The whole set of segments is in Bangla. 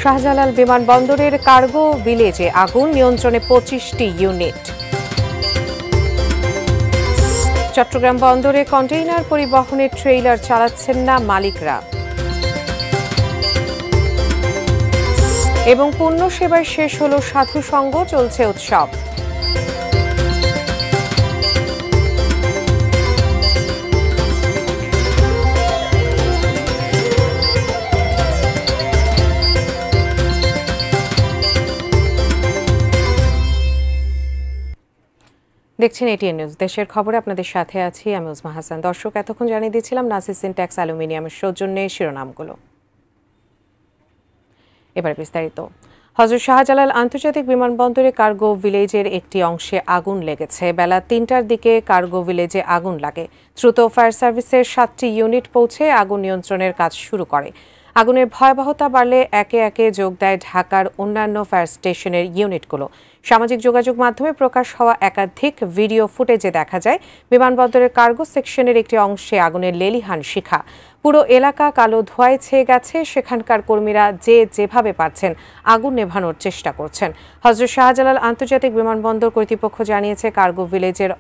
শাহজালাল বিমানবন্দরের কার্গো ভিলেজে আগুন, নিয়ন্ত্রণে 25টি ইউনিট। চট্টগ্রাম বন্দরে কন্টেইনার পরিবহনের ট্রেইলার চালাচ্ছেন না মালিকরা। এবং পণ্য সেবায় শেষ হলো সাধু সংঘ, চলছে উৎসব। দেখছেন এটিএন নিউজ। দেশের খবরে আপনাদের সাথে আছি আমি উজমা হাসান। দর্শক, এতক্ষণ জানিয়ে দিয়েছিলাম নাসির সিনট্যাক্স অ্যালুমিনিয়ামের সৌজন্যে শিরোনামগুলো। এবার বিস্তারিত। হযরত শাহজালাল আন্তর্জাতিক বিমানবন্দরে কার্গো ভিলেজের একটি অংশে আগুন লেগেছে। বেলা ৩টার দিকে কার্গো ভিলেজে আগুন লাগে। দ্রুত ফায়ার সার্ভিসের 7টি ইউনিট পৌঁছে আগুন নিয়ন্ত্রণের কাজ শুরু করে। আগুনের ভয়াবহতা বাড়লে একে একে যোগ দেয় ঢাকার অন্যান্য ফায়ার স্টেশনের ইউনিটগুলো। সামাজিক যোগাযোগ মাধ্যমে প্রকাশ হওয়া একাধিক ভিডিও ফুটেজে দেখা যায় বিমানবন্দরের কার্গো সেকশনের একটি অংশে আগুনের লেলিহান শিখা। পুরো এলাকা কালো ধোঁয়ায় ছেয়ে গেছে। সেখানকার কর্মীরা যেভাবে পারছেন আগুন নেভানোর চেষ্টা করছেন। হযরত শাহজালাল আন্তর্জাতিক বিমানবন্দর কর্তৃপক্ষ জানিয়েছে, কার্গো ভিলেজের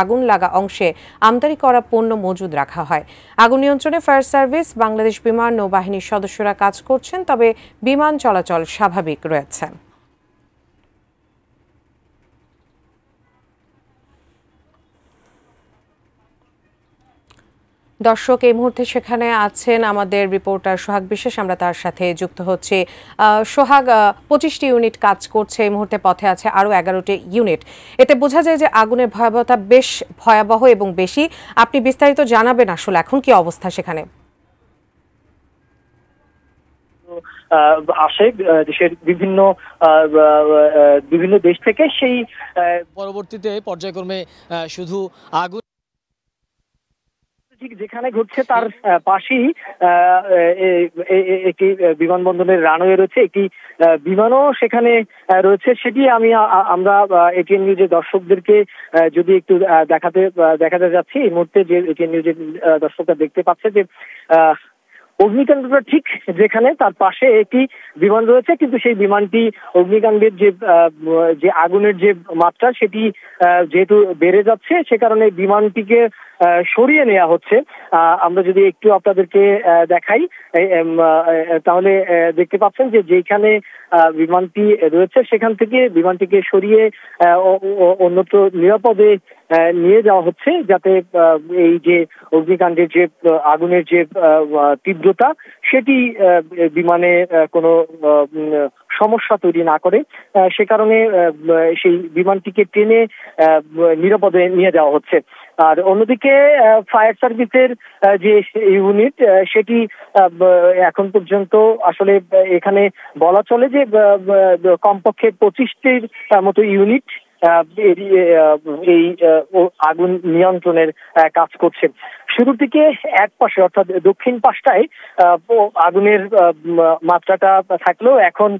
আগুন লাগা অংশে আমদানি করা পণ্য মজুদ রাখা হয়। আগুন নিয়ন্ত্রণে ফায়ার সার্ভিস, বাংলাদেশ বিমান নৌবাহিনীর সদস্যরা কাজ করছেন, তবে বিমান চলাচল স্বাভাবিক রয়েছে। দর্শক, এই মুহূর্তে সেখানে আছেন আমাদের রিপোর্টার সোহাগ বিশ্বাস, আমরা তার সাথে যুক্ত হচ্ছি। সোহাগ, 25টি ইউনিট কাজ করছে, এই মুহূর্তে পথে আছে আরও 11টি ইউনিট। এতে বোঝা যায় যে আগুনের ভয়াবহতা বেশ ভয়াবহ এবং বেশি। আপনি বিস্তারিত জানাবেন আসলে এখন কি অবস্থা সেখানে? আসে দেশের বিভিন্ন দেশ থেকে, সেই পরবর্তীতে পর্যায়ক্রমে শুধু আগুন যেখানে ঘটছে তার পাশেই একটি বিমানবন্দরের রানওয়ে রয়েছে, একটি বিমানও সেখানে রয়েছে। সেটি আমরা এটিএন নিউজের দর্শকদেরকে যদি একটু দেখাতে যাচ্ছি। এই মুহূর্তে যে এটিএন নিউজের দর্শকরা দেখতে পাচ্ছে যে অগ্নিকাণ্ডটা ঠিক যেখানে, তার পাশে একটি বিমান রয়েছে, কিন্তু সেই বিমানটি অগ্নিকাণ্ডের যে আগুনের যে মাত্রা সেটি যেহেতু বেড়ে যাচ্ছে, সে কারণে বিমানটিকে সরিয়ে নেওয়া হচ্ছে। আমরা যদি একটু আপনাদেরকে দেখাই তাহলে দেখতে পাচ্ছেন যে যেখানে বিমানটি রয়েছে সেখান থেকে বিমানটিকে সরিয়ে অন্যত্র নিরাপদে নিয়ে যাওয়া হচ্ছে, যাতে এই যে অগ্নিকাণ্ডের যে আগুনের যে তীব্রতা সেটি বিমানে কোনো সমস্যা তৈরি না করে, সে কারণে সেই বিমানটিকে টেনে নিরাপদে নিয়ে যাওয়া হচ্ছে। আর অন্যদিকে ফায়ার সার্ভিসের যে ইউনিট সেটি এখন পর্যন্ত আসলে এখানে বলা চলে যে কমপক্ষে 25টির মতো ইউনিট এই আগুন নিয়ন্ত্রণের কাজ করছে। শুরু থেকে এক পাশে অর্থাৎ দক্ষিণ পাশটায় আগুনের মাত্রাটা থাকলেও এখন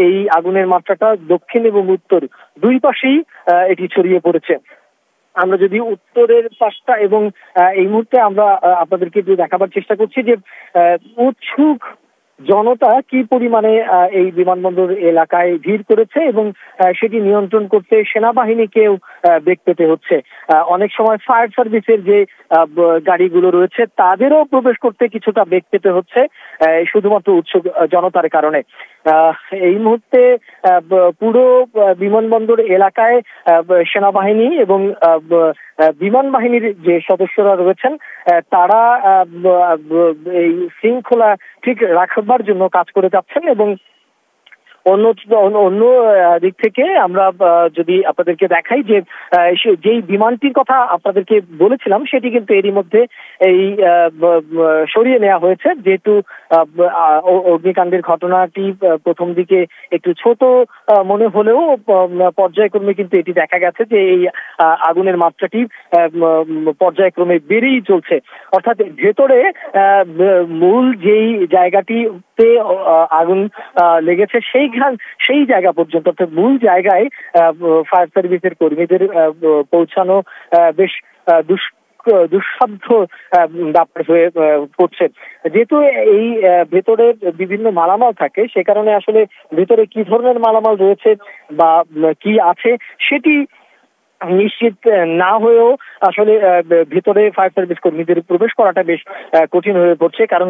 এই আগুনের মাত্রাটা দক্ষিণ এবং উত্তর দুই পাশেই এটি ছড়িয়ে পড়েছে। আমরা যদি উত্তরের পাশটা এবং এই মুহূর্তে আমরা আপনাদেরকে দেখাবার চেষ্টা করছি যে উৎসুক জনতা কি পরিমাণে এই বিমানবন্দর এলাকায় ভিড় করেছে এবং সেটি নিয়ন্ত্রণ করতে সেনাবাহিনীকেও বেগ পেতে হচ্ছে। অনেক সময় ফায়ার সার্ভিসের যে গাড়িগুলো রয়েছে তাদেরও প্রবেশ করতে কিছুটা বেগ পেতে হচ্ছে শুধুমাত্র উৎসুক জনতার কারণে। এই মুহূর্তে পুরো বিমানবন্দর এলাকায় সেনাবাহিনী এবং বিমান বাহিনীর যে সদস্যরা রয়েছেন তারা এই শৃঙ্খলা ঠিক রাখবার জন্য কাজ করে যাচ্ছেন। এবং অন্য দিক থেকে আমরা যদি আপনাদেরকে দেখাই যে যেই বিমানটির কথা আপনাদেরকে বলেছিলাম সেটি কিন্তু এরই মধ্যে এই সরিয়ে নেওয়া হয়েছে, যেহেতু অগ্নিকাণ্ডের ঘটনাটি প্রথম দিকে একটু ছোট মনে হলেও পর্যায়ক্রমে কিন্তু এটি দেখা গেছে যে এই আগুনের মাত্রাটি পর্যায়ক্রমে বেড়েই চলছে। অর্থাৎ ভেতরে মূল যেই জায়গাটিতে আগুন লেগেছে সেই জায়গা পর্যন্ত অর্থাৎ মূল জায়গায় ফায়ার সার্ভিসের কর্মীদের পৌঁছানো বেশ দুঃসাধ্য ব্যাপার হয়ে পড়ছে। যেহেতু এই ভেতরে বিভিন্ন মালামাল থাকে, সে কারণে আসলে ভেতরে কি ধরনের মালামাল রয়েছে বা কি আছে সেটি নিশ্চিত না হয়েও আসলে ভেতরে ফায়ার সার্ভিস কর্মীদের প্রবেশ করাটা বেশ কঠিন হয়ে পড়ছে। কারণ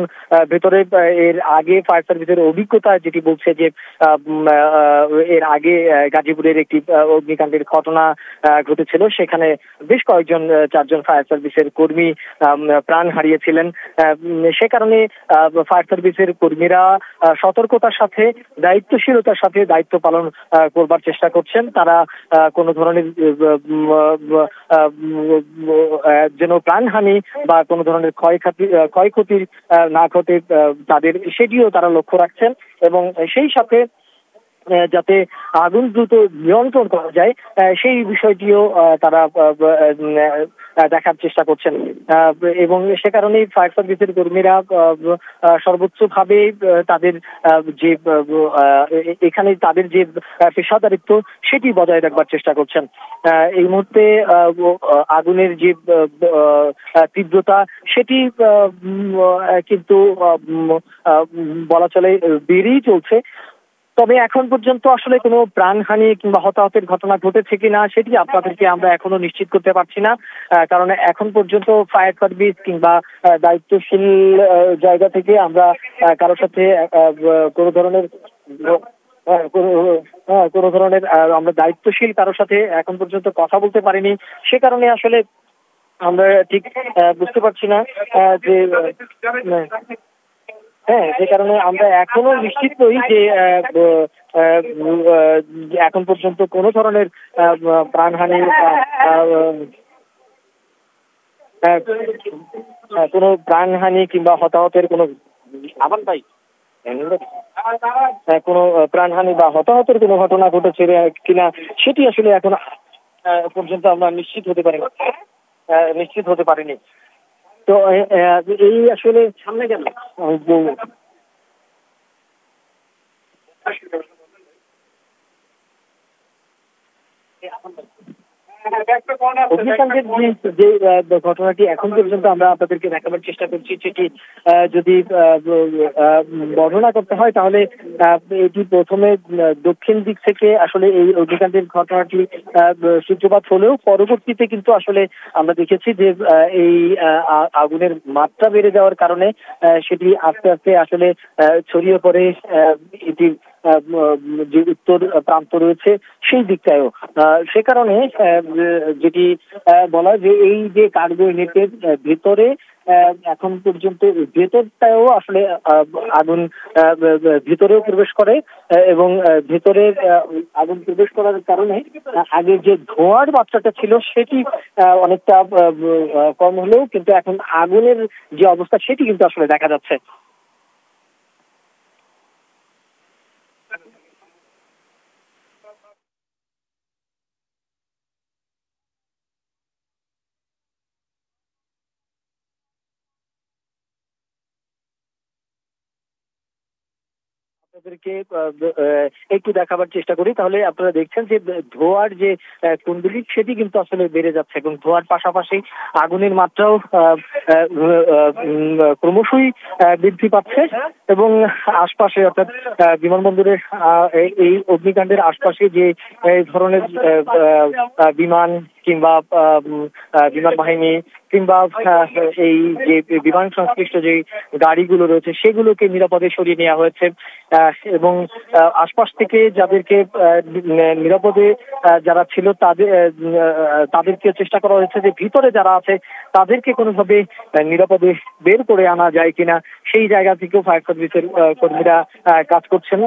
ভেতরে এর আগে ফায়ার সার্ভিসের অভিজ্ঞতা যেটি বলছে যে এর আগে গাজীপুরের একটি অগ্নিকাণ্ডের ঘটনা ঘটেছিল, সেখানে বেশ কয়েকজন 4জন ফায়ার সার্ভিসের কর্মী প্রাণ হারিয়েছিলেন। সে কারণে ফায়ার সার্ভিসের কর্মীরা সতর্কতার সাথে দায়িত্বশীলতার সাথে দায়িত্ব পালন করবার চেষ্টা করছেন। তারা কোনো ধরনের যেন প্রাণহানি বা কোনো ধরনের ক্ষয়ক্ষতি না ঘটে তাদের, সেটিও তারা লক্ষ্য রাখছেন এবং সেই সাথে যাতে আগুন দ্রুত নিয়ন্ত্রণ করা যায় সেই বিষয়টিও তারা দেখার চেষ্টা করছেন এবং সে কারণেই ফায়ার সার্ভিসের কর্মীরা সর্বোচ্চভাবে তাদের যে এখানে তাদের যে পেশাদারিত্ব সেটি বজায় রাখবার চেষ্টা করছেন। এই মুহূর্তে আগুনের যে তীব্রতা সেটি কিন্তু বলা চলে বেড়েই চলছে। তবে এখন পর্যন্ত আসলে কোনো প্রাণহানি কিংবা হতাহতের ঘটনা ঘটেছে কিনা সেটি আপনাদেরকে আমরা এখনো নিশ্চিত করতে পারছি না। কারণ এখন পর্যন্ত ফায়ার সার্ভিস কিংবা দায়িত্বশীল জায়গা থেকে আমরা কারোর সাথে কোনো ধরনের আমরা দায়িত্বশীল কারোর সাথে এখন পর্যন্ত কথা বলতে পারিনি। সে কারণে আসলে আমরা ঠিক বুঝতে পারছি না যে যে কারণে আমরা এখনো নিশ্চিত নই যে এখন পর্যন্ত কোনো ধরনের প্রাণহানি কোনো প্রাণহানি কিংবা হতাহতের কোনো কোনো প্রাণহানি বা হতাহতের কোনো ঘটনা ঘটেছে কিনা সেটি আসলে এখন পর্যন্ত আমরা নিশ্চিত হতে পারিনি। তো এই আসলে সামনে কেন অগ্নিকাণ্ডের যে ঘটনাটি এখন পর্যন্ত আমরা আপনাদেরকে দেখাবার চেষ্টা করছি সেটি যদি বর্ণনা করতে হয় তাহলে এটি প্রথমে দক্ষিণ দিক থেকে আসলে এই অগ্নিকাণ্ডের ঘটনাটি সূত্রপাত হলেও পরবর্তীতে কিন্তু আসলে আমরা দেখেছি যে এই আগুনের মাত্রা বেড়ে যাওয়ার কারণে সেটি আস্তে আস্তে আসলে ছড়িয়ে পড়ে এটি যে উত্তর প্রান্ত রয়েছে সেই দিকটায়ও। সে কারণে যেটি বলা যে এই যে কার্গো ইউনিটের ভেতরে এখন পর্যন্ত ভেতরটাও আসলে আগুন ভিতরেও প্রবেশ করে এবং ভেতরে আগুন প্রবেশ করার কারণে আগে যে ধোঁয়ার মাত্রাটা ছিল সেটি অনেকটা কম হলেও কিন্তু এখন আগুনের যে অবস্থা সেটি কিন্তু আসলে দেখা যাচ্ছে। আপনাদেরকে একটু দেখাবার চেষ্টা করি, তাহলে আপনারা দেখছেন যে ধোঁয়ার যে কুণ্ডলী সেটি কিন্তু আসলে বেড়ে যাচ্ছে এবং ধোঁয়ার পাশাপাশি আগুনের মাত্রাও ক্রমশই বৃদ্ধি পাচ্ছে এবং আশপাশে অর্থাৎ বিমানবন্দরের এই অগ্নিকাণ্ডের আশপাশে যে ধরনের বিমান কিংবা বিমান বাহিনী কিংবা এই যে বিমান সংশ্লিষ্ট যে গাড়িগুলো রয়েছে সেগুলোকে নিরাপদে সরিয়ে নেওয়া হয়েছে এবং আশপাশ থেকে যাদেরকে নিরাপদে যারা ছিল তাদেরকে চেষ্টা করা হয়েছে যে ভিতরে যারা আছে তাদেরকে কোনোভাবে নিরাপদে বের করে আনা যায় কিনা সেই জায়গা থেকেও ফায়ার সার্ভিসের কর্মীরা কাজ করছেন।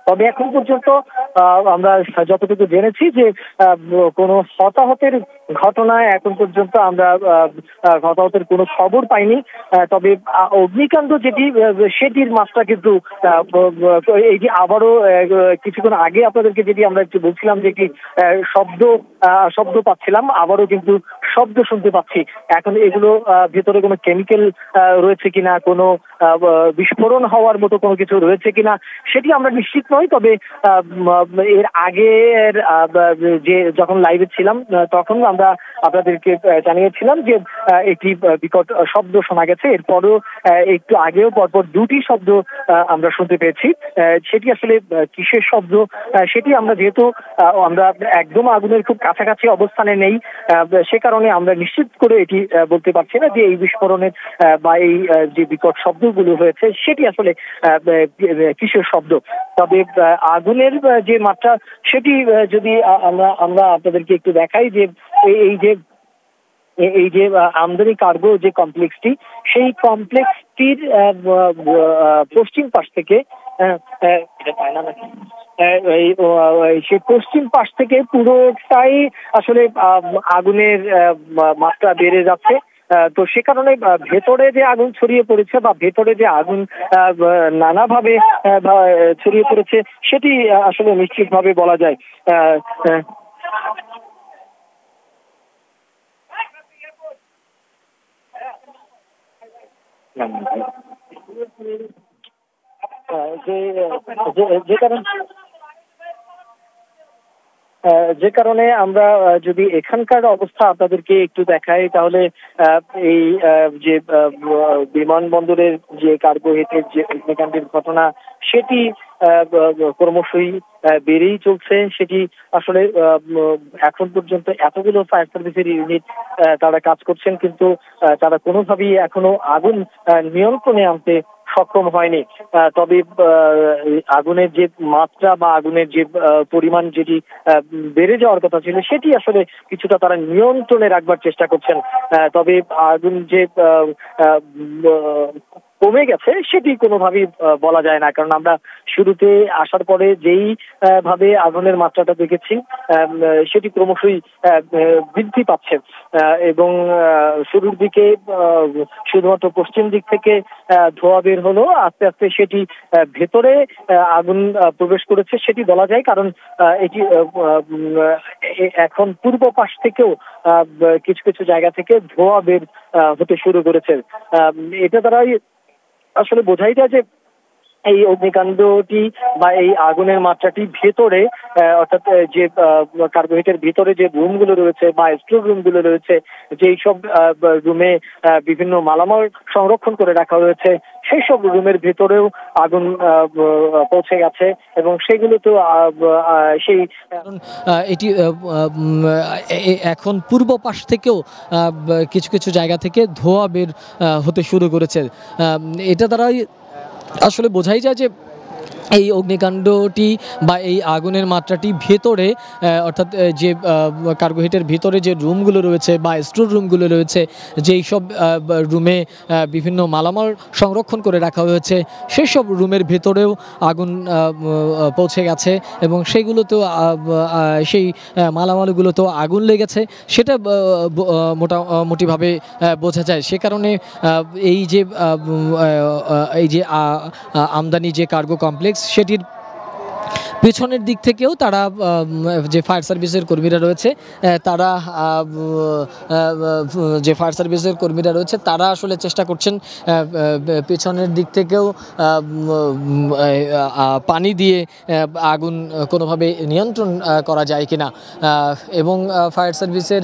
তবে এখন পর্যন্ত আমরা যতটুকু জেনেছি যে কোনো হতাহতের ঘটনায় এখন পর্যন্ত আমরা হতাহতের কোনো খবর পাইনি। তবে অগ্নিকাণ্ড যেটি সেটির মাত্রা কিন্তু এই যে আবারও কিছুক্ষণ আগে আপনাদেরকে যেটি আমরা একটু বলছিলাম যে কি শব্দ পাচ্ছিলাম, আবারও কিন্তু শব্দ শুনতে পাচ্ছি। এখন এগুলো ভেতরে কোনো কেমিক্যাল রয়েছে কিনা, কোনো বিস্ফোরণ হওয়ার মতো কোনো কিছু রয়েছে কিনা সেটি আমরা নিশ্চিত নয়, তবে এর আগের যে যখন লাইভে ছিলাম তখন আমরা আপনাদেরকে জানিয়েছিলাম যে একটি বিকট শব্দ শোনা গেছে। এরপরও একটু আগেও পরপর দুটি শব্দ আমরা শুনতে পেয়েছি। সেটি আসলে কিসের শব্দ সেটি আমরা যেহেতু আমরা একদম আগুনের খুব কাছাকাছি অবস্থানে নেই, সে কারণে আমরা নিশ্চিত করে এটি বলতে পারছি না যে এই বিস্ফোরণের বা এই যে বিকট শব্দগুলো হয়েছে সেটি আসলে কিসের শব্দ। তবে আগুনের যে মাত্রা সেটি যদি আমরা আপনাদেরকে একটু দেখাই যে এই যে আমদানি কার্গো যে কমপ্লেক্সটি, সেই কমপ্লেক্সটির পশ্চিম পাশ থেকে সেই পশ্চিম পাশ থেকে পুরোটাই আসলে আগুনের মাত্রা বেড়ে যাচ্ছে। তো সে কারণে ভেতরে যে আগুন ছড়িয়ে পড়েছে বা ভেতরে যে আগুন নানাভাবে ছড়িয়ে পড়েছে সেটি আসলে নিশ্চিতভাবে বলা যায়। যে কারণে আমরা যদি এখানকার অবস্থা আপনাদেরকে একটু দেখাই, তাহলে এই যে বিমানবন্দরের যে কার্গো হেটের যে অগ্নিকাণ্ডের ঘটনা সেটি ক্রমশই বেড়েই চলছে। সেটি আসলে এখন পর্যন্ত এতগুলো ফায়ার সার্ভিসের ইউনিট তারা কাজ করছেন, কিন্তু তারা কোনোভাবেই এখনো আগুন নিয়ন্ত্রণে আনতে সক্ষম হয়নি। তবে আগুনের যে মাত্রা বা আগুনের যে পরিমাণ যেটি বেড়ে যাওয়ার কথা ছিল সেটি আসলে কিছুটা তারা নিয়ন্ত্রণে রাখবার চেষ্টা করছেন। তবে আগুন যে কমে গেছে সেটি কোনোভাবেই বলা যায় না, কারণ আমরা শুরুতে আসার পরে যেই ভাবে আগুনের মাত্রাটা দেখেছি সেটি ক্রমশই বৃদ্ধি পাচ্ছে এবং শুরুর দিকে শুধুমাত্র পশ্চিম দিক থেকে ধোঁয়া বের হলো, আস্তে আস্তে সেটি ভেতরে আগুন প্রবেশ করেছে সেটি বলা যায়, কারণ এটি এখন পূর্ব পাশ থেকেও কিছু কিছু জায়গা থেকে ধোঁয়া বের হতে শুরু করেছে। এটা দ্বারাই আসলে বোঝাই যায় যে এই অগ্নিকাণ্ডটি বা এই আগুনের মাত্রাটি ভেতরে, অর্থাৎ যে কার্বোহেটের ভিতরে যে রুমগুলো রয়েছে বা স্টোর রুমগুলো রয়েছে, যেই সব রুমে বিভিন্ন মালামাল সংরক্ষণ করে রাখা হয়েছে সেই সব রুমের ভেতরেও আগুন পৌঁছে গেছে এবং সেগুলোতেও সেই এটি এখন পূর্ব পাশ থেকেও কিছু কিছু জায়গা থেকে ধোঁয়া বের হতে শুরু করেছে। এটা দ্বারাই আসলে বোঝাই যায় যে এই অগ্নিকাণ্ডটি বা এই আগুনের মাত্রাটি ভেতরে, অর্থাৎ যে কার্গোহেটের ভিতরে যে রুমগুলো রয়েছে বা স্টোর রুমগুলো রয়েছে, যেই সব রুমে বিভিন্ন মালামাল সংরক্ষণ করে রাখা হয়েছে সেই সব রুমের ভেতরেও আগুন পৌঁছে গেছে এবং সেইগুলোতেও সেই মালামালগুলোতেও আগুন লেগেছে, সেটা মোটামুটিভাবে বোঝা যায়। সে কারণে এই যে আমদানি যে কার্গো কমপ্লেক্স সেটির পেছনের দিক থেকেও তারা যে ফায়ার সার্ভিসের কর্মীরা রয়েছে তারা আসলে চেষ্টা করছেন পেছনের দিক থেকেও পানি দিয়ে আগুন কোনোভাবে নিয়ন্ত্রণ করা যায় কিনা এবং ফায়ার সার্ভিসের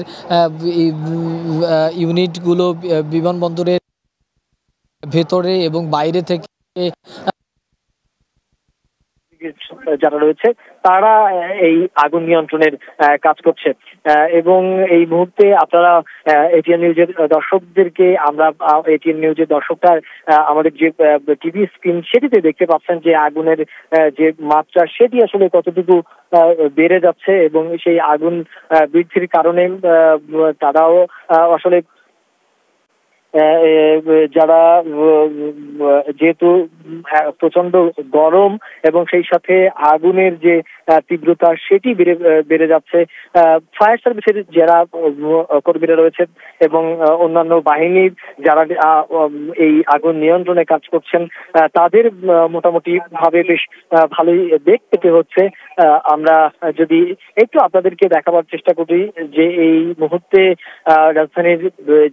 ইউনিটগুলো বিমানবন্দরের ভেতরে এবং বাইরে থেকে যারা রয়েছে তারা এই আগুন নিয়ন্ত্রণের কাজ করছে এবং এই মুহূর্তে আপনারা এটিএন নিউজের দর্শকদেরকে এটিএন নিউজের দর্শকরা আমাদের যে টিভি স্ক্রিন সেটিতে দেখতে পাচ্ছেন যে আগুনের যে মাত্রা সেটি আসলে কতটুকু বেড়ে যাচ্ছে এবং সেই আগুন বৃদ্ধির কারণে তারাও আসলে যারা যেহেতু প্রচন্ড গরম এবং সেই সাথে আগুনের যে তীব্রতা সেটি বেড়ে যাচ্ছে, ফায়ার সার্ভিসের যারা কর্মীরা রয়েছেন এবং অন্যান্য বাহিনীর যারা এই আগুন নিয়ন্ত্রণে কাজ করছেন তাদের মোটামুটি ভাবে বেশ ভালোই বেগ পেতে হচ্ছে। আমরা যদি একটু আপনাদেরকে দেখাবার চেষ্টা করি যে এই মুহূর্তে রাজধানীর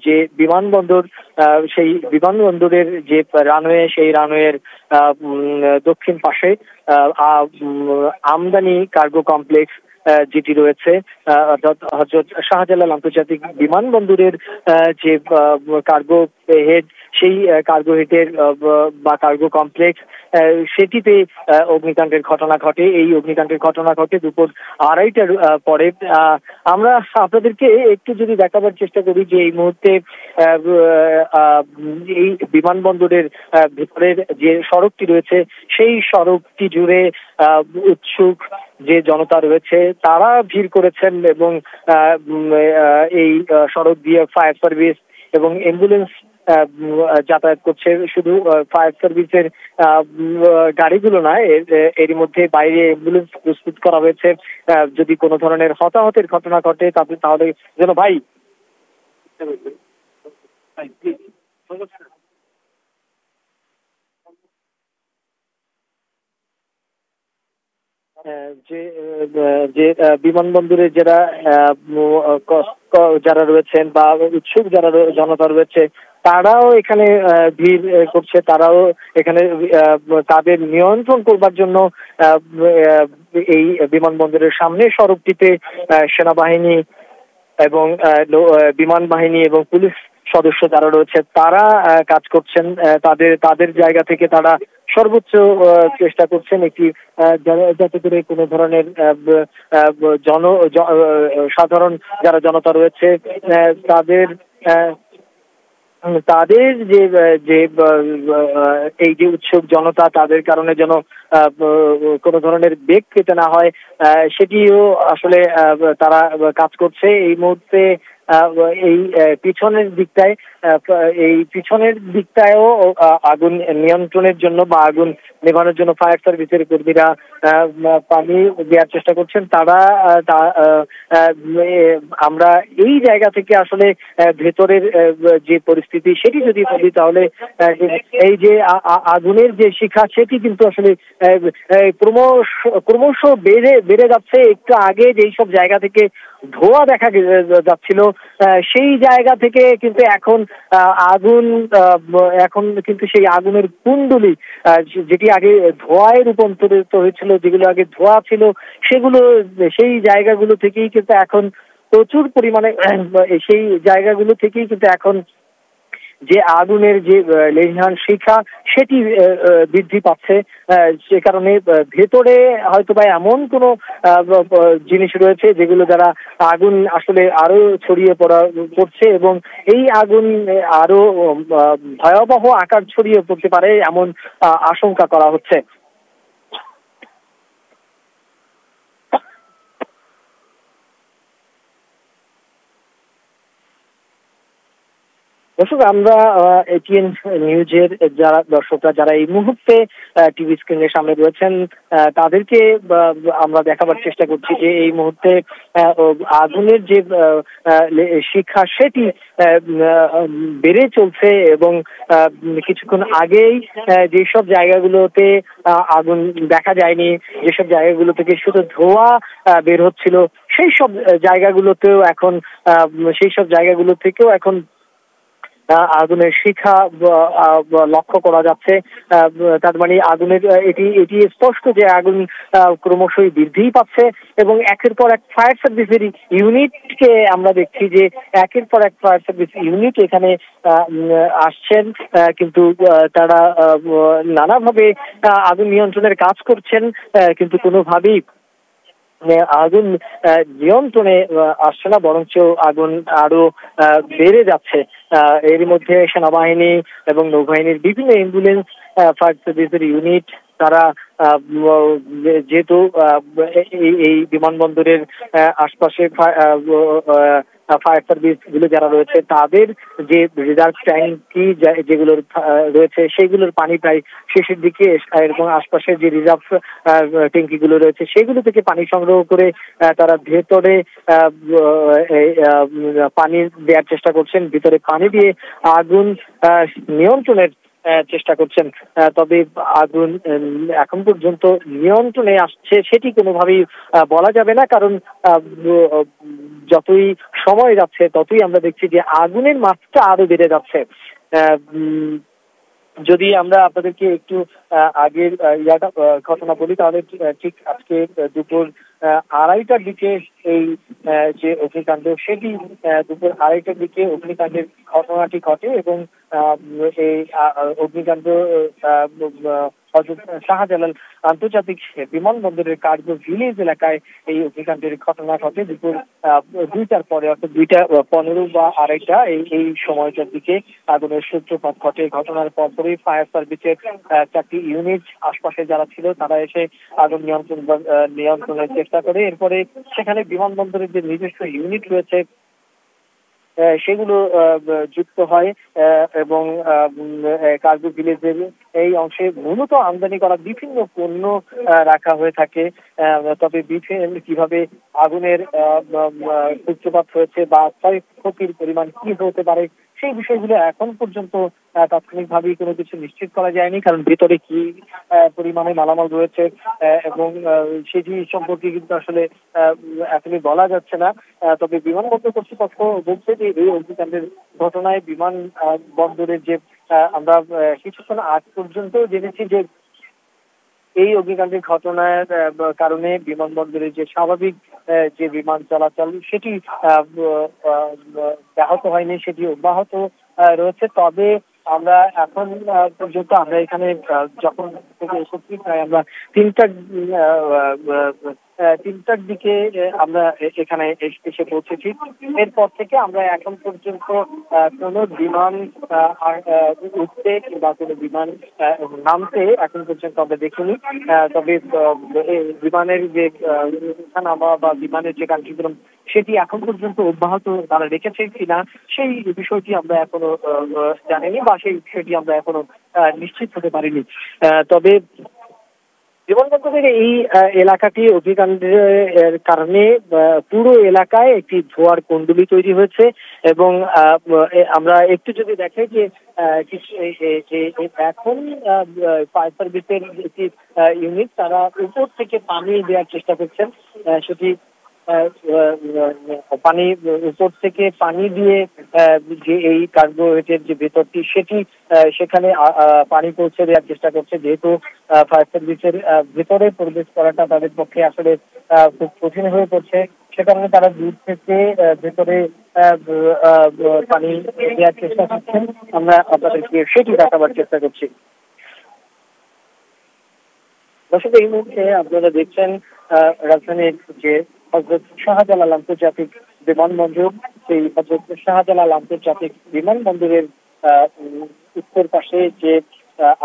যে বিমানবন্দর সেই বিমানবন্দরের যে রানওয়ে, সেই রানওয়ের দক্ষিণ পাশে আমদানি কার্গো কমপ্লেক্স যেটি রয়েছে, অর্থাৎ হযরত শাহজালাল আন্তর্জাতিক বিমানবন্দরের যে কার্গো হেড, সেই কার্গো হেডের বা কার্গো কমপ্লেক্স, সেটিতে অগ্নিকাণ্ডের ঘটনা ঘটে। এই অগ্নিকাণ্ডের ঘটনা ঘটে দুপুর 2:30টার পরে। আমরা আপনাদেরকে একটু যদি দেখাবার চেষ্টা করি যে এই মুহূর্তে এই বিমানবন্দরের ভিতরের যে সড়কটি রয়েছে, সেই সড়কটি জুড়ে উৎসুক যে জনতা রয়েছে তারা ভিড় করেছেন এবং এই সড়ক দিয়ে ফায়ার সার্ভিস এবং অ্যাম্বুলেন্স যাতায়াত করছে। শুধু ফায়ার সার্ভিসের গাড়িগুলো নয়, এরই মধ্যে বাইরে অ্যাম্বুলেন্স প্রস্তুত করা হয়েছে। যদি কোনো ধরনের হতাহতের ঘটনা ঘটে তাহলে যেন ভাই যে বিমানবন্দরে যারা রয়েছেন বা উৎসুক যারা জনতা রয়েছে, তারাও এখানে ভিড় করছে। তারাও এখানে তাদের নিয়ন্ত্রণ করবার জন্য এই বিমানবন্দরের সামনে সড়কটিতে সেনাবাহিনী এবং বিমান বাহিনী এবং পুলিশ সদস্য যারা রয়েছে তারা কাজ করছেন। তাদের জায়গা থেকে তারা সর্বোচ্চ চেষ্টা করছেন একটি যাতে করে কোনো ধরনের সাধারণ যারা জনতা রয়েছে তাদের যে এই যে উৎসুক জনতা, তাদের কারণে যেন কোনো ধরনের বেগ পেতে না হয়, সেটিও আসলে তারা কাজ করছে। এই মুহূর্তে এই পিছনের দিকটায়ও আগুন নিয়ন্ত্রণের জন্য বা আগুন নেভানোর জন্য ফায়ার সার্ভিসের কর্মীরা পানি দেওয়ার চেষ্টা করছেন। আমরা এই জায়গা থেকে আসলে ভেতরের যে পরিস্থিতি সেটি যদি বলি তাহলে এই যে আগুনের যে শিখা সেটি কিন্তু আসলে ক্রমশ বেড়ে যাচ্ছে। একটু আগে যেই সব জায়গা থেকে ধোঁয়া দেখা যাচ্ছিল, সেই জায়গা থেকে কিন্তু এখন কিন্তু সেই আগুনের কুণ্ডলি, যেটি আগে ধোঁয়ায় রূপান্তরিত হয়েছিল, যেগুলো আগে ধোঁয়া ছিল, সেই জায়গাগুলো থেকেই কিন্তু এখন প্রচুর পরিমাণে সেই জায়গাগুলো থেকেই কিন্তু এখন যে আগুনের যে লেলিহান শিখা সেটি বৃদ্ধি পাচ্ছে। সে কারণে ভেতরে হয়তো বা এমন কোনো জিনিস রয়েছে যেগুলো দ্বারা আগুন আসলে আরো ছড়িয়ে পড়ছে এবং এই আগুন আরো ভয়াবহ আকার ছড়িয়ে পড়তে পারে এমন আশঙ্কা করা হচ্ছে। দর্শক, আমরা এটিএন নিউজের যারা দর্শকরা যারা এই মুহূর্তে টিভি স্ক্রিনের সামনে রয়েছেন তাদেরকে আমরা দেখাবার চেষ্টা করছি যে এই মুহূর্তে আগুনের যে শিখা সেটি বেড়ে চলছে এবং কিছুক্ষণ আগেই যেসব জায়গাগুলোতে আগুন দেখা যায়নি, যেসব জায়গাগুলো থেকে শুধু ধোঁয়া বের হচ্ছিল, সেই সব জায়গাগুলো থেকেও এখন আগুনের শিখা লক্ষ্য করা যাচ্ছে। তার মানে আগুনের এটি স্পষ্ট যে আগুন ক্রমশই বৃদ্ধি পাচ্ছে এবং একের পর এক ফায়ার সার্ভিসের ইউনিটকে আমরা দেখছি যে একের পর এক ফায়ার সার্ভিস ইউনিট এখানে আসছেন, কিন্তু তারা নানাভাবে আগুন নিয়ন্ত্রণের কাজ করছেন, কিন্তু কোনোভাবেই আগুন নিয়ন্ত্রণে আসছে না, বরঞ্চ আগুন আরো বেড়ে যাচ্ছে। এর মধ্যে সেনাবাহিনী এবং নৌবাহিনীর বিভিন্ন অ্যাম্বুলেন্স, ফায়ার সার্ভিসের ইউনিট, তারা যেহেতু এই বিমানবন্দরের আশপাশে ফায়ার সার্ভিস গুলো যারা রয়েছে তাদের যে রিজার্ভ ট্যাঙ্কি যেগুলো রয়েছে সেগুলোর পানি প্রায় শেষের দিকে, এবং আশপাশের যে রিজার্ভ ট্যাঙ্কি গুলো রয়েছে সেগুলো থেকে পানি সংগ্রহ করে তারা ভেতরে পানি দেওয়ার চেষ্টা করছেন, ভিতরে পানি দিয়ে আগুন নিয়ন্ত্রণের চেষ্টা করছেন। তবে আগুন এখন পর্যন্ত নিয়ন্ত্রণে আসছে সেটি কোনোভাবেই বলা যাবে না, কারণ যতই সময় যাচ্ছে ততই আমরা দেখছি যে আগুনের মাত্রা আরো বেড়ে যাচ্ছে। যদি আমরা আপনাদেরকে একটু আগের ঘটনা বলি, তাহলে ঠিক আজকে দুপুর 2:30টার দিকে এই যে অগ্নিকাণ্ড, সেটি দুপুর 2:30টার দিকে অগ্নিকাণ্ডের ঘটনাটি ঘটে এবং এই অগ্নিকাণ্ড হযরত শাহজালাল আন্তর্জাতিক বিমানবন্দরের কার্গো ভিলেজ এলাকায় এই অগ্নিকাণ্ডের ঘটনা ঘটে দুপুর 2টার পরে, অর্থাৎ 2:15 বা 2:30 এই সময়টার দিকে আগুনের সূত্রপাত ঘটে। ঘটনার পরপরই ফায়ার সার্ভিসের 4টি ইউনিট আশপাশে যারা ছিল তারা এসে আগুন নিয়ন্ত্রণের চেষ্টা করে। এরপরে সেখানে বিমানবন্দরের যে নিজস্ব ইউনিট রয়েছে সেগুলো যুক্ত হয় এবং কার্গো ভিলেজের এই অংশে মূলত আমদানি করা বিভিন্ন পণ্য রাখা হয়ে থাকে। তবে কিভাবে আগুনের সূত্রপাত হয়েছে বা ক্ষয়ক্ষতির পরিমাণ কি হতে পারে সেই বিষয়গুলো এখন পর্যন্ত তাৎক্ষণিকভাবেই কোনো কিছু নিশ্চিত করা যায়নি, কারণ ভেতরে কি পরিমাণে মালামাল রয়েছে এবং সেটি সম্পর্কে কিন্তু আসলে এখনই বলা যাচ্ছে না। তবে বিমানবন্দর কর্তৃপক্ষ বলছে যে এই অগ্নিকাণ্ডের ঘটনায় বিমান বন্দরের যে আমরা কিছুক্ষণ আগ পর্যন্ত জেনেছি যে এই অগ্নিকাণ্ডের ঘটনার কারণে বিমানবন্দরের যে স্বাভাবিক যে বিমান চলাচল সেটি ব্যাহত হয়নি, সেটি অব্যাহত রয়েছে। তবে আমরা এখন পর্যন্ত আমরা এখানে যখন থেকে এসেছি প্রায় আমরা 3টার দিকে আমরা এখানে এসে পৌঁছেছি। এরপর থেকে আমরা এখন পর্যন্ত কোনো বিমান উঠতে কিংবা কোনো বিমান নামতে এখন পর্যন্ত আমরা দেখিনি। তবে বিমানের যে নামা বা বিমানের যে কার্যক্রম সেটি এখন পর্যন্ত অব্যাহত তারা রেখেছে কিনা সেই বিষয়টি আমরা এখনো জানিনি বা সেই বিষয়টি আমরা এখনো নিশ্চিত হতে পারিনি। তবে বিমানবন্দরের এই এলাকাটি অগ্নিকাণ্ডের কারণে পুরো এলাকায় একটি ধোঁয়ার কুণ্ডলী তৈরি হয়েছে এবং আমরা একটু যদি দেখাই যে এখন ফায়ার সার্ভিসের একটি ইউনিট তারা উপর থেকে পানি দেওয়ার চেষ্টা করছেন। সেটি পানি উপর থেকে পানি দিয়ে যে এই কার্বোহেটের যে ভেতরটি সেটি সেখানে পানি পৌঁছে দেওয়ার চেষ্টা করছে, যেহেতু ফায়ার সার্ভিসের ভেতরে প্রবেশ করাটা তাদের পক্ষে আসলে খুব কঠিন হয়ে পড়ছে। সে কারণে তারা দূর থেকে ভেতরে পানি দেওয়ার চেষ্টা করছেন। আমরা আপনাদেরকে সেটি দেখাবার চেষ্টা করছি। দর্শক, এই মুহূর্তে আপনারা দেখছেন রাজধানীর যে হযরত শাহজালাল আন্তর্জাতিক বিমানবন্দর, সেই হযরত শাহজালাল আন্তর্জাতিক বিমানবন্দরের উত্তর পাশে যে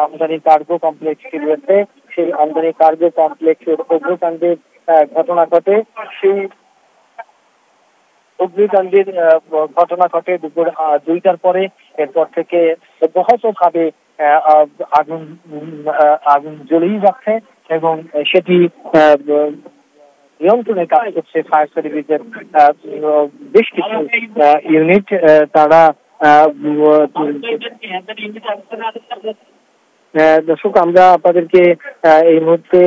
আমদানি কার্গো কমপ্লেক্সটি রয়েছে, সেই আমদানি কার্গো কমপ্লেক্সের অগ্নিকাণ্ডের ঘটনা ঘটে। সেই অগ্নিকাণ্ডের ঘটনা ঘটে দুপুর 2টার পরে। এরপর থেকে অব্যাহতভাবে আগুন জ্বলেই যাচ্ছে এবং সেটি নিয়ন্ত্রণে কাজ করছে ফায়ার সার্ভিসের বেশ কিছু ইউনিট। তারা দর্শক, আমরা আপনাদেরকে এই মুহূর্তে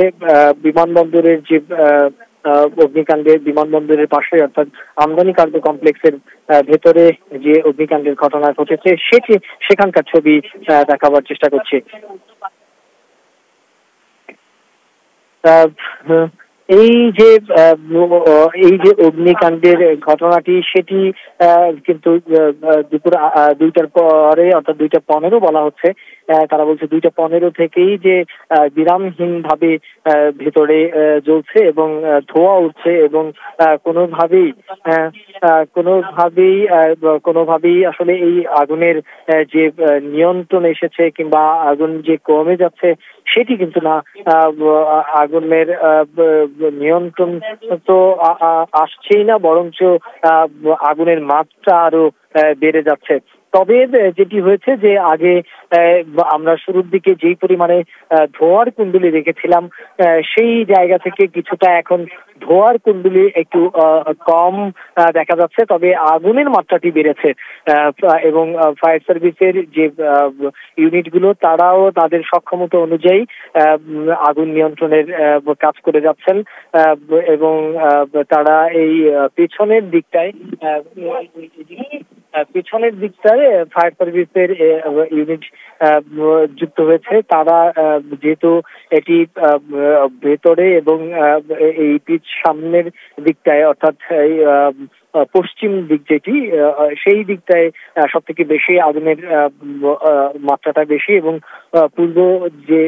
বিমানবন্দরের যে অগ্নিকাণ্ডের বিমানবন্দরের পাশে অর্থাৎ আমদানি কার্গো কমপ্লেক্সের ভেতরে যে অগ্নিকাণ্ডের ঘটনা ঘটেছে সেখানকার ছবি দেখাবার চেষ্টা করছি। এই যে অগ্নিকাণ্ডের ঘটনাটি সেটি কিন্তু দুপুর 2টার পরে অর্থাৎ 2:15 বলা হচ্ছে। তারা বলছে 2:15 থেকেই যে বিরামহীন ভাবে ভেতরে জ্বলছে এবং ধোঁয়া উঠছে এবং কোনোভাবেই আসলে এই আগুনের যে নিয়ন্ত্রণ এসেছে কিংবা আগুন যে কমে যাচ্ছে সেটি কিন্তু না। আগুনের নিয়ন্ত্রণ তো আসছেই না, বরঞ্চ আগুনের মাত্রা আরো বেড়ে যাচ্ছে। তবে যেটি হয়েছে যে আগে আমরা শুরুর দিকে যেই পরিমাণে ধোঁয়ার কুণ্ডলী দেখেছিলাম সেই জায়গা থেকে কিছুটা এখন ধোঁয়ার কুণ্ডলী একটু কম দেখা যাচ্ছে, তবে আগুনের মাত্রাটি বেড়েছে এবং ফায়ার সার্ভিসের যে ইউনিটগুলো তারাও তাদের সক্ষমতা অনুযায়ী আগুন নিয়ন্ত্রণের কাজ করে যাচ্ছেন এবং তারা এই পেছনের দিকটায় ফায়ার সার্ভিসের ইউনিট যুক্ত হয়েছে। তারা যেহেতু এটি ভেতরে এবং এই পিচ সামনের দিকটায় অর্থাৎ এই পশ্চিম দিক যেটি সেই দিকটায় সব থেকে বেশি আগুনের মাত্রাটা বেশি এবং পূর্ব যে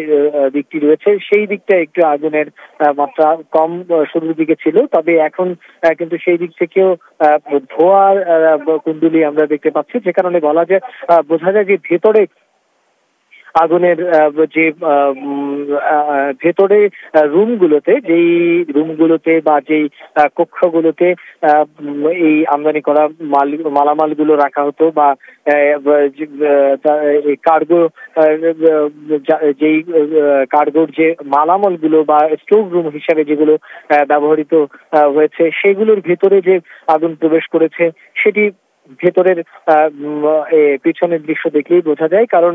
দিকটি রয়েছে সেই দিকটা একটু আগুনের মাত্রা কম শুরুর দিকে ছিল, তবে এখন কিন্তু সেই দিক থেকেও ধোঁয়ার কুণ্ডলী আমরা দেখতে পাচ্ছি, যে কারণে বোঝা যায় যে ভেতরে আগুনের যে ভেতরে রুমগুলোতে বা যেই কক্ষগুলোতে এই আমদানি করা মালামালগুলো রাখা হতো বা কার্গো যেই কার্গোর যে মালামালগুলো বা স্টোর রুম হিসাবে যেগুলো ব্যবহৃত হয়েছে সেগুলোর ভেতরে যে আগুন প্রবেশ করেছে সেটি ভেতরের পিছনের দৃশ্য দেখলেই বোঝা যায়। কারণ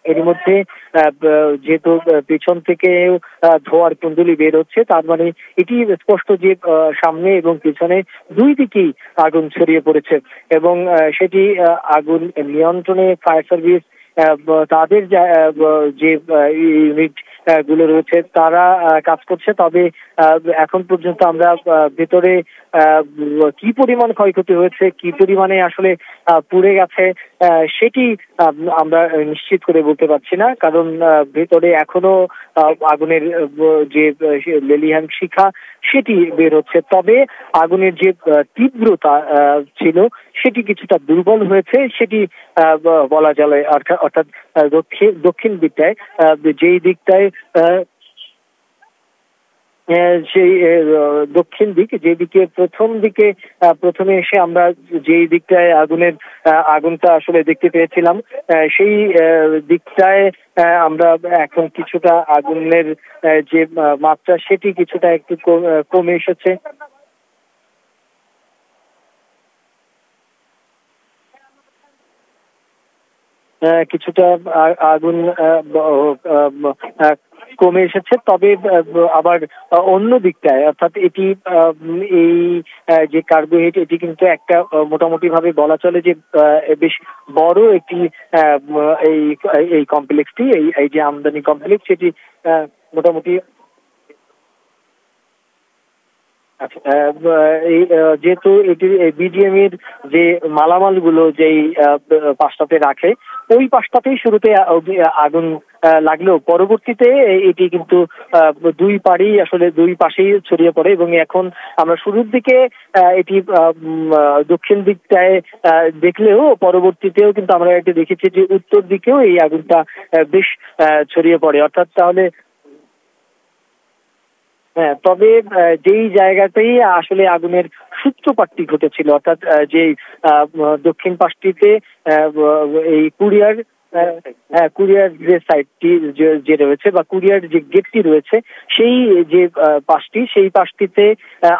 এর মধ্যে যেহেতু পিছন থেকে ধোঁয়ার কুণ্ডলী বের হচ্ছে, তার মানে এটি স্পষ্ট যে সামনে এবং পিছনে দুই দিকেই আগুন ছড়িয়ে পড়েছে এবং সেটি আগুন নিয়ন্ত্রণে ফায়ার সার্ভিস তাদের যে ইউনিট গুলো রয়েছে তারা কাজ করছে। তবে এখন পর্যন্ত আমরা ভেতরে কি পরিমাণ ক্ষয়ক্ষতি হয়েছে, কি পরিমাণে আসলে পুড়ে গেছে সেটি আমরা নিশ্চিত করে বলতে পারছি না, কারণ ভেতরে এখনো আগুনের যে লেলিহান শিখা সেটি বের হচ্ছে। তবে আগুনের যে তীব্রতা ছিল সেটি কিছুটা দুর্বল হয়েছে, সেটি বলা যায়। অর্থাৎ দক্ষিণ দিকটায় যেই দিকটায় সেই দক্ষিণ দিক যেদিকে প্রথমে এসে আমরা যেই দিকটায় আগুনটা আসলে দেখতে পেয়েছিলাম সেই দিকটায় আমরা এখন কিছুটা আগুনের যে মাত্রা সেটি কিছুটা একটু কমে এসেছে। কিছুটা আগুন কমে এসেছে, তবে আবার অন্য দিকটায় অর্থাৎ এটি এই যে কার্গো হেড এটি কিন্তু একটা মোটামুটি ভাবে বলা চলে যে বেশ বড় একটি এই কমপ্লেক্সটি এই যে আমদানি কমপ্লেক্স সেটি মোটামুটি যেহেতু এটি বিজিএম এর যে মালামাল গুলো যেই পাশটাতে রাখে ওই পাশটাতেই শুরুতে আগুন লাগলেও পরবর্তীতে এটি কিন্তু দুই পাশেই ছড়িয়ে পড়ে এবং এখন আমরা শুরুর দিকে এটি দক্ষিণ দিকটায় দেখলেও পরবর্তীতেও কিন্তু আমরা এটি দেখেছি যে উত্তর দিকেও এই আগুনটা বেশ ছড়িয়ে পড়ে। অর্থাৎ তাহলে হ্যাঁ, তবে যেই জায়গাতেই আসলে আগুনের সূত্রপাতটি ঘটেছিল অর্থাৎ যে দক্ষিণ পাশটিতে এই কুরিয়ার যে সাইটটি যে রয়েছে বা কুরিয়ার যে গেটটি রয়েছে সেই যে সেই পাশটিতে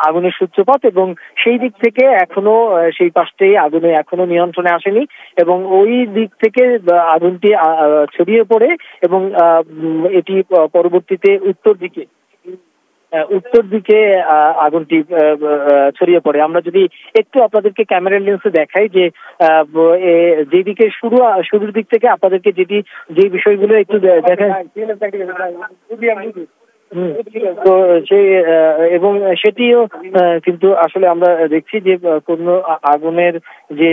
আগুনের সূত্রপাত এবং সেই দিক থেকে এখনো সেই পাশটি আগুনে এখনো নিয়ন্ত্রণে আসেনি এবং ওই দিক থেকে আগুনটি ছড়িয়ে পড়ে এবং এটি পরবর্তীতে উত্তর দিকে আগুনটি ছড়িয়ে পড়ে। আমরা যদি একটু আপনাদেরকে ক্যামেরার লেন্সে দেখাই যে যেদিকে শুরুর দিক থেকে আপনাদেরকে যে বিষয়গুলো একটু দেখায় তো সেই এবং সেটিও কিন্তু আসলে আমরা দেখছি যে কোনো আগুনের যে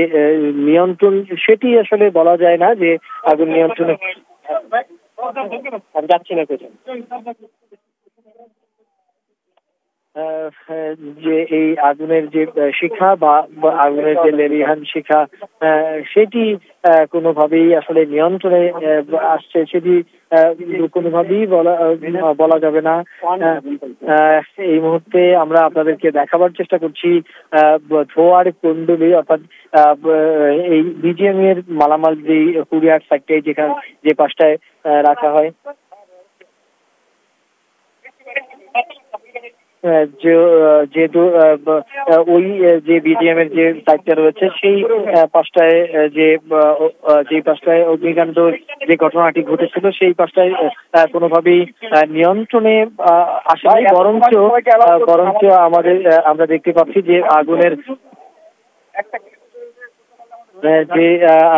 নিয়ন্ত্রণ সেটি আসলে বলা যায় না যে আগুন নিয়ন্ত্রণে যাচ্ছি না কোথাও। যে এই আগুনের যে শিখা বা আগুনের যে লেলিহান শিখা সেটি কোনোভাবেই আসলে নিয়ন্ত্রণে আসছে সেটি কোনোভাবেই বলা যাবে না। এই মুহূর্তে আমরা আপনাদেরকে দেখাবার চেষ্টা করছি ধোয়ার কুণ্ডলী, অর্থাৎ এই বিজিএম এর মালামাল যে কুরিয়ার ফ্যাক্টরি যে পাশটায় রাখা হয়, যেহেতু ওই যে বিজিএম এর যে সাইটটা রয়েছে সেই পাশটায় যে পাশটায় অগ্নিকাণ্ড যে ঘটনাটি ঘটেছিল সেই পাশটায় কোনোভাবেই নিয়ন্ত্রণে আসেনি, বরঞ্চ আমরা দেখতে পাচ্ছি যে আগুনের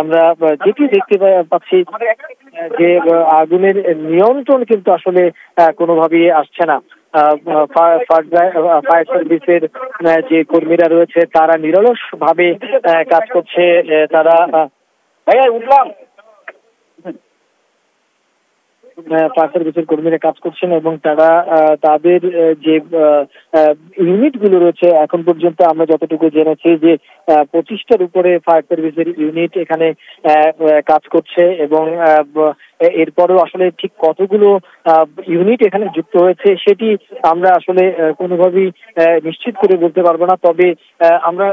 আমরা যেটি দেখতে পাচ্ছি যে আগুনের নিয়ন্ত্রণ কিন্তু আসলে কোনোভাবেই আসছে না। ফায়ার সার্ভিসের যে কর্মীরা রয়েছে তারা নিরলস ভাবে কাজ করছে। তারা উঠলাম ফায়ার সার্ভিসের কর্মীরা কাজ করছেন এবং তারা তাদের যে ইউনিট গুলো রয়েছে, এখন পর্যন্ত আমরা যতটুকু জেনেছি যে 25টার উপরে ফায়ার সার্ভিসের ইউনিট এখানে কাজ করছে এবং এরপরেও আসলে ঠিক কতগুলো ইউনিট এখানে যুক্ত হয়েছে সেটি আমরা আসলে কোনোভাবেই নিশ্চিত করে বলতে পারবো না। তবে আমরা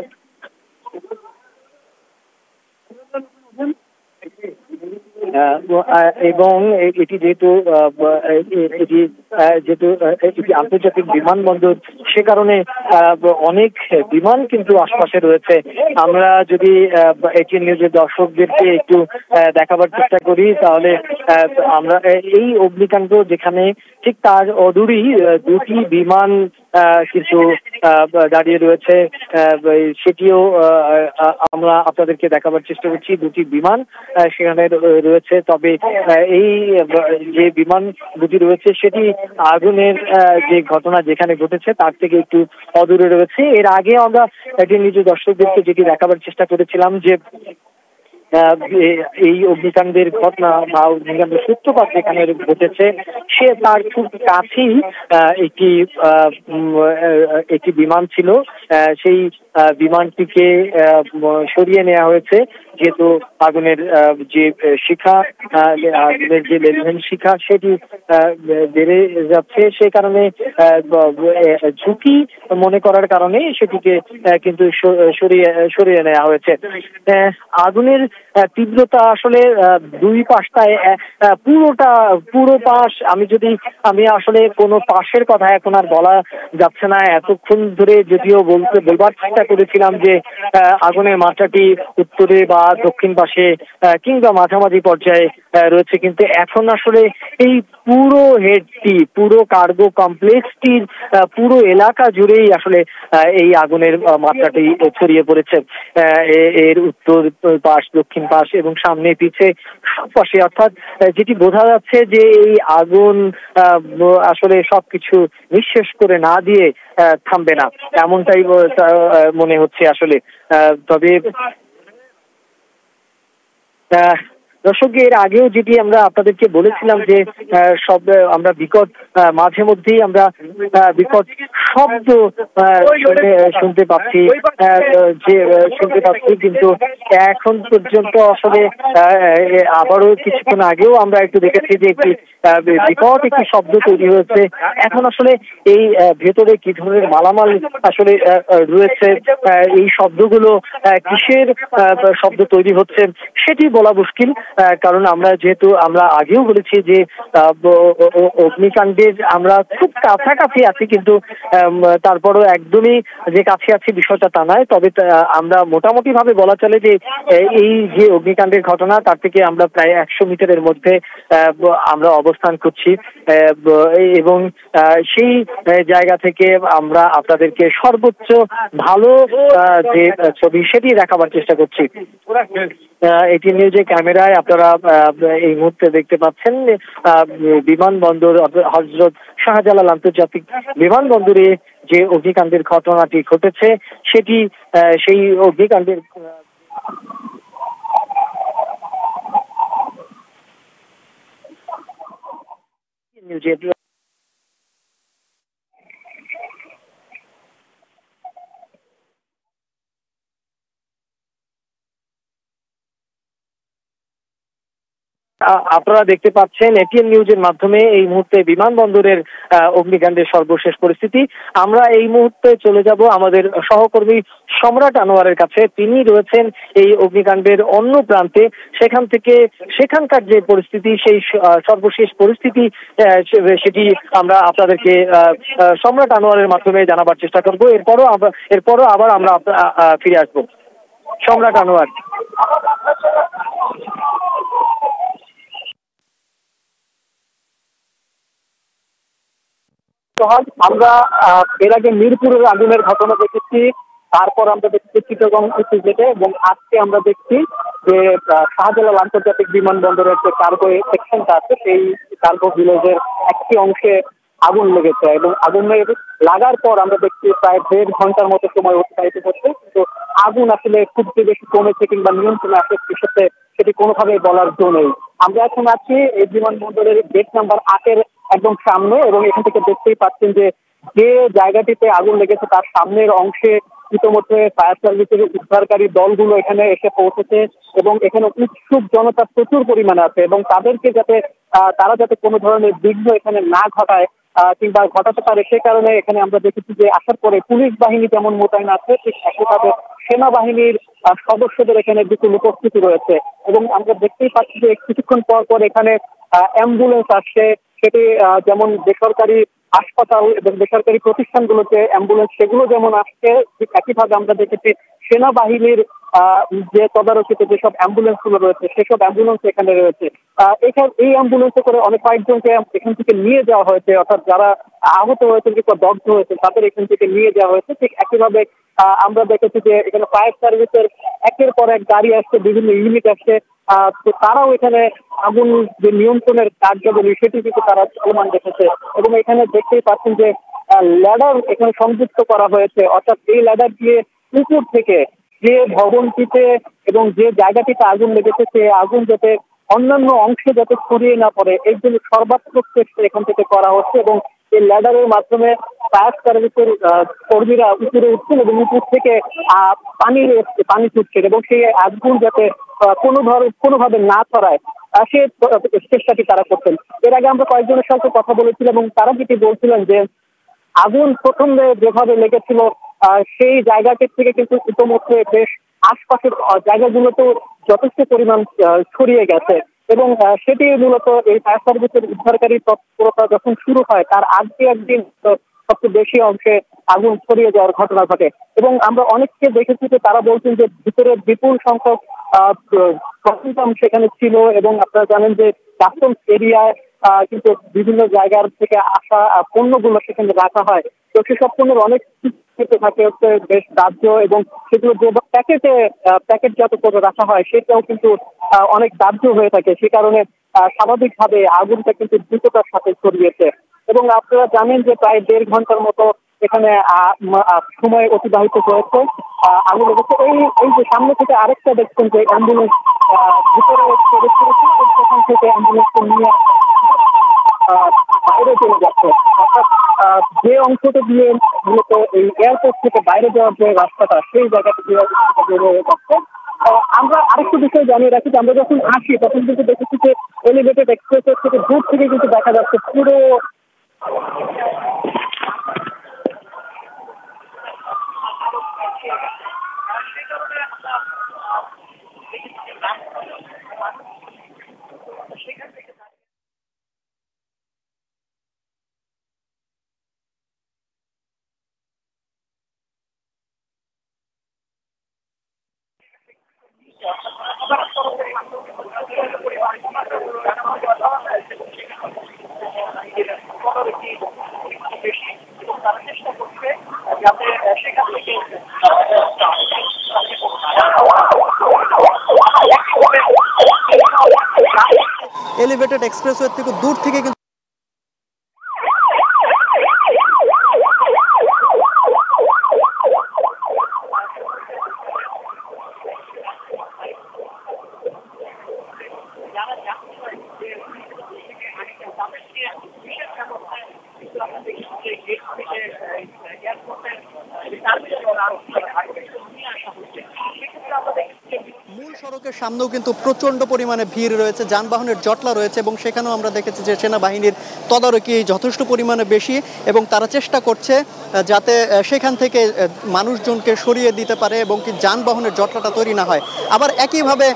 এবং এটি যেহেতু আন্তর্জাতিক বিমানবন্দর, সে কারণে অনেক বিমান কিন্তু আশপাশে রয়েছে। আমরা যদি এটিএন নিউজের দর্শকদেরকে একটু দেখাবার চেষ্টা করি তাহলে আমরা এই অগ্নিকাণ্ড যেখানে ঠিক তার অদূরেই দুটি বিমান কিন্তু দাঁড়িয়ে রয়েছে, সেটিও আমরা আপনাদেরকে দেখাবার চেষ্টা করছি। দুটি বিমান সেখানে রয়েছে, তবে এই যে বিমান দুটি রয়েছে সেটি আগুনের যে ঘটনা যেখানে ঘটেছে তার থেকে একটু অদূরে রয়েছে। এর আগে আমরা নিজের দর্শকদেরকে যেটি দেখাবার চেষ্টা করেছিলাম যে এই অগ্নিকাণ্ডের ঘটনা বা অগ্নিকাণ্ডের সূত্রপাত যেখানে ঘটেছে সে তার খুব কাছেই একটি বিমান ছিল। সেই বিমানটিকে সরিয়ে নেওয়া হয়েছে যেহেতু আগুনের যে শিখা, আগুনের যে লেলিহান শিখা সেটি বেড়ে যাচ্ছে, সে কারণে ঝুঁকি মনে করার কারণে সেটিকে কিন্তু সরিয়ে নেওয়া হয়েছে। আগুনের তীব্রতা আসলে দুই পাশটায় পুরো পাশ, আমি আসলে কোনো পাশের কথা এখন আর বলা যাচ্ছে না। এতক্ষণ ধরে যদিও বলবার চেষ্টা করেছিলাম যে আগুনের মাত্রাটি উত্তরে বা দক্ষিণ পাশে কিংবা মাঝামাঝি পর্যায়ে রয়েছে, কিন্তু এখন আসলে এই পুরো হেডটি, পুরো কার্গো কমপ্লেক্সটির পুরো এলাকা জুড়েই আসলে এই আগুনের মাত্রাটি ছড়িয়ে পড়েছে। এর উত্তর পাশ, দক্ষিণ পাশ এবং সামনে পিছে সব পাশে, অর্থাৎ যেটি বোঝা যাচ্ছে যে এই আগুন আসলে সবকিছু নিঃশেষ করে না দিয়ে থামবে না, এমনটাই মনে হচ্ছে আসলে। তবে দর্শক, এর আগেও যেটি আমরা আপনাদেরকে বলেছিলাম যে আমরা বিকট মাঝে মধ্যেই আমরা বিকট শব্দ শুনতে পাচ্ছি, কিন্তু এখন পর্যন্ত আসলে আবারও কিছুক্ষণ আগেও আমরা একটু দেখেছি যে একটি বিকট একটি শব্দ তৈরি হয়েছে। এখন আসলে এই ভেতরে কি ধরনের মালামাল আসলে রয়েছে, এই শব্দগুলো কিসের শব্দ তৈরি হচ্ছে সেটি বলা মুশকিল, কারণ আমরা আগেও বলেছি যে অগ্নিকাণ্ডের আমরা খুব কাছাকাছি আছি, কিন্তু তারপরও একদমই যে কাছে আছি বিষয়টা তা নয়। তবে আমরা মোটামুটি ভাবে বলা চলে যে এই যে অগ্নিকাণ্ডের ঘটনা তার থেকে আমরা প্রায় 100 মিটারের মধ্যে আমরা অবস্থান করছি এবং সেই জায়গা থেকে আমরা আপনাদেরকে সর্বোচ্চ ভালো যে ছবি সেটি দেখাবার চেষ্টা করছি। এটিএন নিউজের ক্যামেরায় আপনারা এই মুহূর্তে দেখতে পাচ্ছেন বিমানবন্দর, হযরত শাহজালাল আন্তর্জাতিক বিমানবন্দরে যে অগ্নিকাণ্ডের ঘটনাটি ঘটেছে সেটি সেই অগ্নিকাণ্ডের আপনারা দেখতে পাচ্ছেন এটিএন নিউজের মাধ্যমে এই মুহূর্তে বিমানবন্দরের অগ্নিকাণ্ডের সর্বশেষ পরিস্থিতি। আমরা এই মুহূর্তে চলে যাব আমাদের সহকর্মী সম্রাট আনোয়ারের কাছে। তিনি রয়েছেন এই অগ্নিকাণ্ডের অন্য প্রান্তে। সেখানকার যে পরিস্থিতি, সেই সর্বশেষ পরিস্থিতি সেটি আমরা আপনাদেরকে সম্রাট আনোয়ারের মাধ্যমে জানাবার চেষ্টা করব। এরপরও আবার আমরা ফিরে আসবো। সম্রাট আনোয়ার। আমরা এর আগে মিরপুরের আগুনের ঘটনা দেখেছি, তারপর আমরা দেখছি চিটাগং ইপিজেডে, এবং আজকে আমরা দেখছি যে শাহজালাল আন্তর্জাতিক বিমানবন্দরের যে কার্গো সেকশনটা আছে, সেই কার্গো ভিলেজের একটি অংশে আগুন লেগেছে, এবং আগুনের লাগার পর আমরা দেখছি প্রায় 1.5 ঘন্টার মতো সময় অতিবাহিত করছে, কিন্তু আগুন আসলে খুব বেশি কমেছে কিংবা নিয়ন্ত্রণে আসে বিষয়তে সেটি কোনোভাবেই বলার জো নেই। আমরা এখন আছি এই বিমানবন্দরের গেট নাম্বার 8-এর একদম সামনে, এবং এখান থেকে দেখতেই পাচ্ছেন যে জায়গাটিতে আগুন লেগেছে তার সামনের অংশে ইতিমধ্যে ফায়ার সার্ভিসের উদ্ধারকারী দলগুলো এখানে এসে পৌঁছেছে, এবং এখানে উৎসুক জনতা প্রচুর পরিমাণে আছে, এবং তাদেরকে তারা যাতে কোনো ধরনের বিঘ্ন এখানে না ঘটায় কিংবা ঘটাতে পারে, সে কারণে এখানে আমরা দেখেছি যে আসার পরে পুলিশ বাহিনী যেমন মোতায়েন আছে, ঠিক একইভাবে সেনাবাহিনীর সদস্যদের এখানে বিপুল উপস্থিতি রয়েছে। এবং আমরা দেখতেই পাচ্ছি যে কিছুক্ষণ পর পর এখানে অ্যাম্বুলেন্স আসছে, সেটি যেমন বেসরকারি হাসপাতাল এবং বেসরকারি প্রতিষ্ঠানগুলোতে অ্যাম্বুলেন্স সেগুলো যেমন আসছে, ঠিক একইভাবে আমরা দেখেছি সেনাবাহিনীর যে তদারকিতে যেসব অ্যাম্বুলেন্স গুলো রয়েছে সেসব অ্যাম্বুলেন্স এখানে রয়েছে। এই অ্যাম্বুলেন্সে করে অনেক কয়েকজনকে এখান থেকে নিয়ে যাওয়া হয়েছে, অর্থাৎ যারা আহত হয়েছে কিংবা দগ্ধ হয়েছে তাদের এখান থেকে নিয়ে যাওয়া হয়েছে। ঠিক একইভাবে আমরা দেখেছি যে এখানে ফায়ার সার্ভিসের একের পর এক গাড়ি আসছে, বিভিন্ন ইউনিট আসছে, তো তারাও এখানে আগুন যে নিয়ন্ত্রণের কার্যাবলী সেটি কিন্তু তারা চলমান দেখেছে। এবং এখানে দেখতেই পাচ্ছেন যে ল্যাডার এখানে সংযুক্ত করা হয়েছে, অর্থাৎ এই ল্যাডার দিয়ে উপর থেকে যে ভবনটিতে এবং যে জায়গাটিতে আগুন লেগেছে সে আগুন যাতে অন্যান্য অংশে যাতে ছড়িয়ে না পড়ে, এই জন্য সর্বাত্মক চেষ্টা এখান থেকে করা হচ্ছে। এবং এই ল্যাডারের মাধ্যমে ফায়ার সার্ভিসের কর্মীরা উপরে উঠছেন এবং উপর থেকে পানি ছুটছেন, এবং সেই আগুন যাতে কোনোভাবে না ছড়ায় সে চেষ্টাটি তারা করছেন। এর আগে আমরা কয়েকজনের সাথে কথা বলেছিলাম, এবং তারা যেটি বলছিলেন যে আগুন প্রথমে যেভাবে লেগেছিল সেই জায়গাটির থেকে কিন্তু ইতিমধ্যে বেশ আশপাশের জায়গাগুলোতেও যথেষ্ট পরিমাণ ছড়িয়ে গেছে, এবং সেটি মূলত এই ফায়ার সার্ভিসের উদ্ধারকারী তৎপরতা যখন শুরু হয় তার আগে একদিন সবচেয়ে বেশি অংশে আগুন ছড়িয়ে যাওয়ার ঘটনা ঘটে। এবং আমরা অনেককে দেখেছি যে তারা বলছেন যে ভিতরে বিপুল সংখ্যক সেখানে ছিল, এবং আপনারা জানেন যে কাস্টমস এরিয়ায় কিন্তু বিভিন্ন জায়গার থেকে আসা পণ্যগুলো সেখানে রাখা হয়, তো সেসব পণ্যের অনেক থাকে হচ্ছে বেশ দাহ্য, এবং সেগুলো যে প্যাকেটজাত করে রাখা হয় সেটাও কিন্তু অনেক দাহ্য হয়ে থাকে, সে কারণে স্বাভাবিকভাবে আগুনটা কিন্তু দ্রুততার সাথে ছড়িয়েছে। এবং আপনারা জানেন যে প্রায় 1.5 ঘন্টার মতো এখানে সময় অতিবাহিত হয়েছে আগুন লেগেছে। এই যে সামনে থেকে আরেকটা দেখছেন যে অ্যাম্বুলেন্স ভিতরে প্রবেশ করেছে, সেখান থেকে অ্যাম্বুলেন্সকে নিয়ে বাইরে চলে যাচ্ছে, অর্থাৎ যে অংশটা দিয়ে মূলত এই এয়ারপোর্ট থেকে বাইরে যাওয়ার যে রাস্তাটা সেই জায়গাটা দিয়ে যাচ্ছে। আমরা আরেকটু বিষয় জানিয়ে রাখি যে আমরা যখন আসি তখন কিন্তু দেখেছি যে এলিভেটেড এক্সপ্রেসের থেকে দূর থেকে কিন্তু দেখা যাচ্ছে পুরো এলিভেটেড এক্সপ্রেসওয়ে থেকে দূর থেকে কিন্তু মূল সড়কের সামনেও কিন্তু প্রচন্ড পরিমাণে ভিড় রয়েছে, যানবাহনের জটলা রয়েছে এবং সেখানেও আমরা দেখেছি যে সেনাবাহিনীর তদারকি যথেষ্ট পরিমাণে বেশি এবং তারা চেষ্টা করছে যাতে সেখান থেকে মানুষজনকে সরিয়ে দিতে পারে এবং কি যানবাহনের জটলাটা তৈরি না হয়। আবার একইভাবে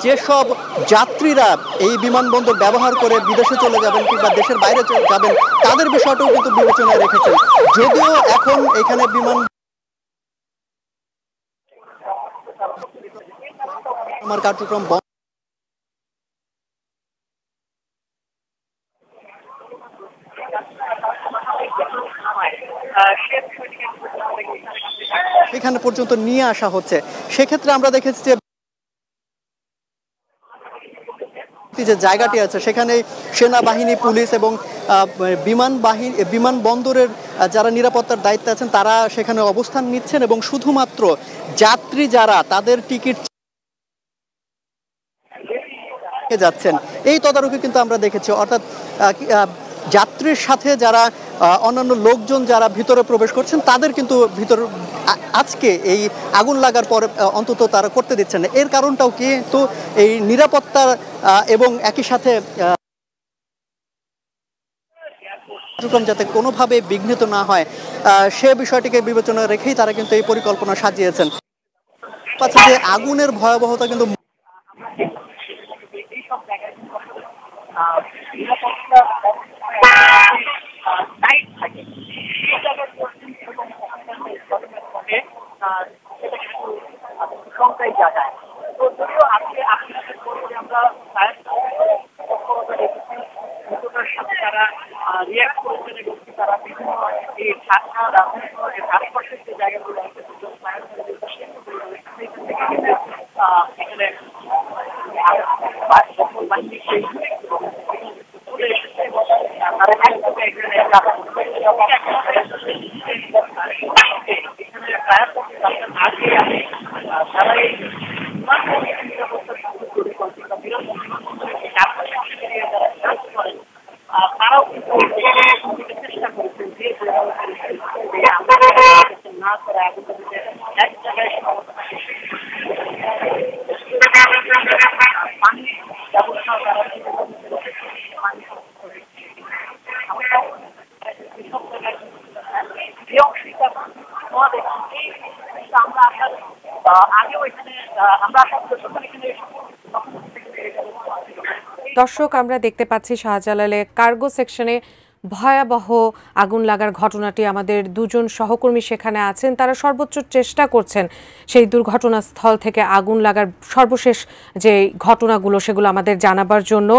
যেসব যাত্রীরা এই বিমানবন্দর ব্যবহার করে বিদেশে চলে যাবেন কিংবা দেশের বাইরে যাবেন তাদের বিষয়টাও কিন্তু বিবেচনায় রেখেছেন। যদিও এখন এখানে বিমান কার্যক্রম বন্ধ। এখানে পর্যন্ত নিয়ে আসা হচ্ছে। সেক্ষেত্রে আমরা দেখেছি যে জায়গাটি আছে সেখানে সেনাবাহিনী, পুলিশ এবং বিমানবন্দরের যারা নিরাপত্তার দায়িত্বে আছেন তারা সেখানে অবস্থান নিচ্ছেন এবং শুধুমাত্র যাত্রী যারা তাদের টিকিট যাচ্ছেন এই তদারকি কিন্তু আমরা দেখেছি। অর্থাৎ যাত্রীর সাথে যারা অন্যান্য লোকজন যারা ভিতরে প্রবেশ করছেন তাদের কিন্তু আজকে এই আগুন লাগার পর অন্তত তারা করতে দিচ্ছেন না। এর কারণটাও কিন্তু এই নিরাপত্তার এবং একই সাথে কার্যক্রম যাতে কোনোভাবে বিঘ্নিত না হয় সে বিষয়টিকে বিবেচনায় রেখেই তারা কিন্তু এই পরিকল্পনা সাজিয়েছেন। পাচ্ছে যে আগুনের ভয়াবহতা কিন্তু দর্শক আমরা দেখতে পাচ্ছি শাহজালালে কার্গো সেকশনে ভয়াবহ আগুন লাগার ঘটনাটি। আমাদের দুজন সহকর্মী সেখানে আছেন, তারা সর্বোচ্চ চেষ্টা করছেন সেই দুর্ঘটনাস্থল থেকে আগুন লাগার সর্বশেষ যে ঘটনাগুলো সেগুলো আমাদের জানাবার জন্য।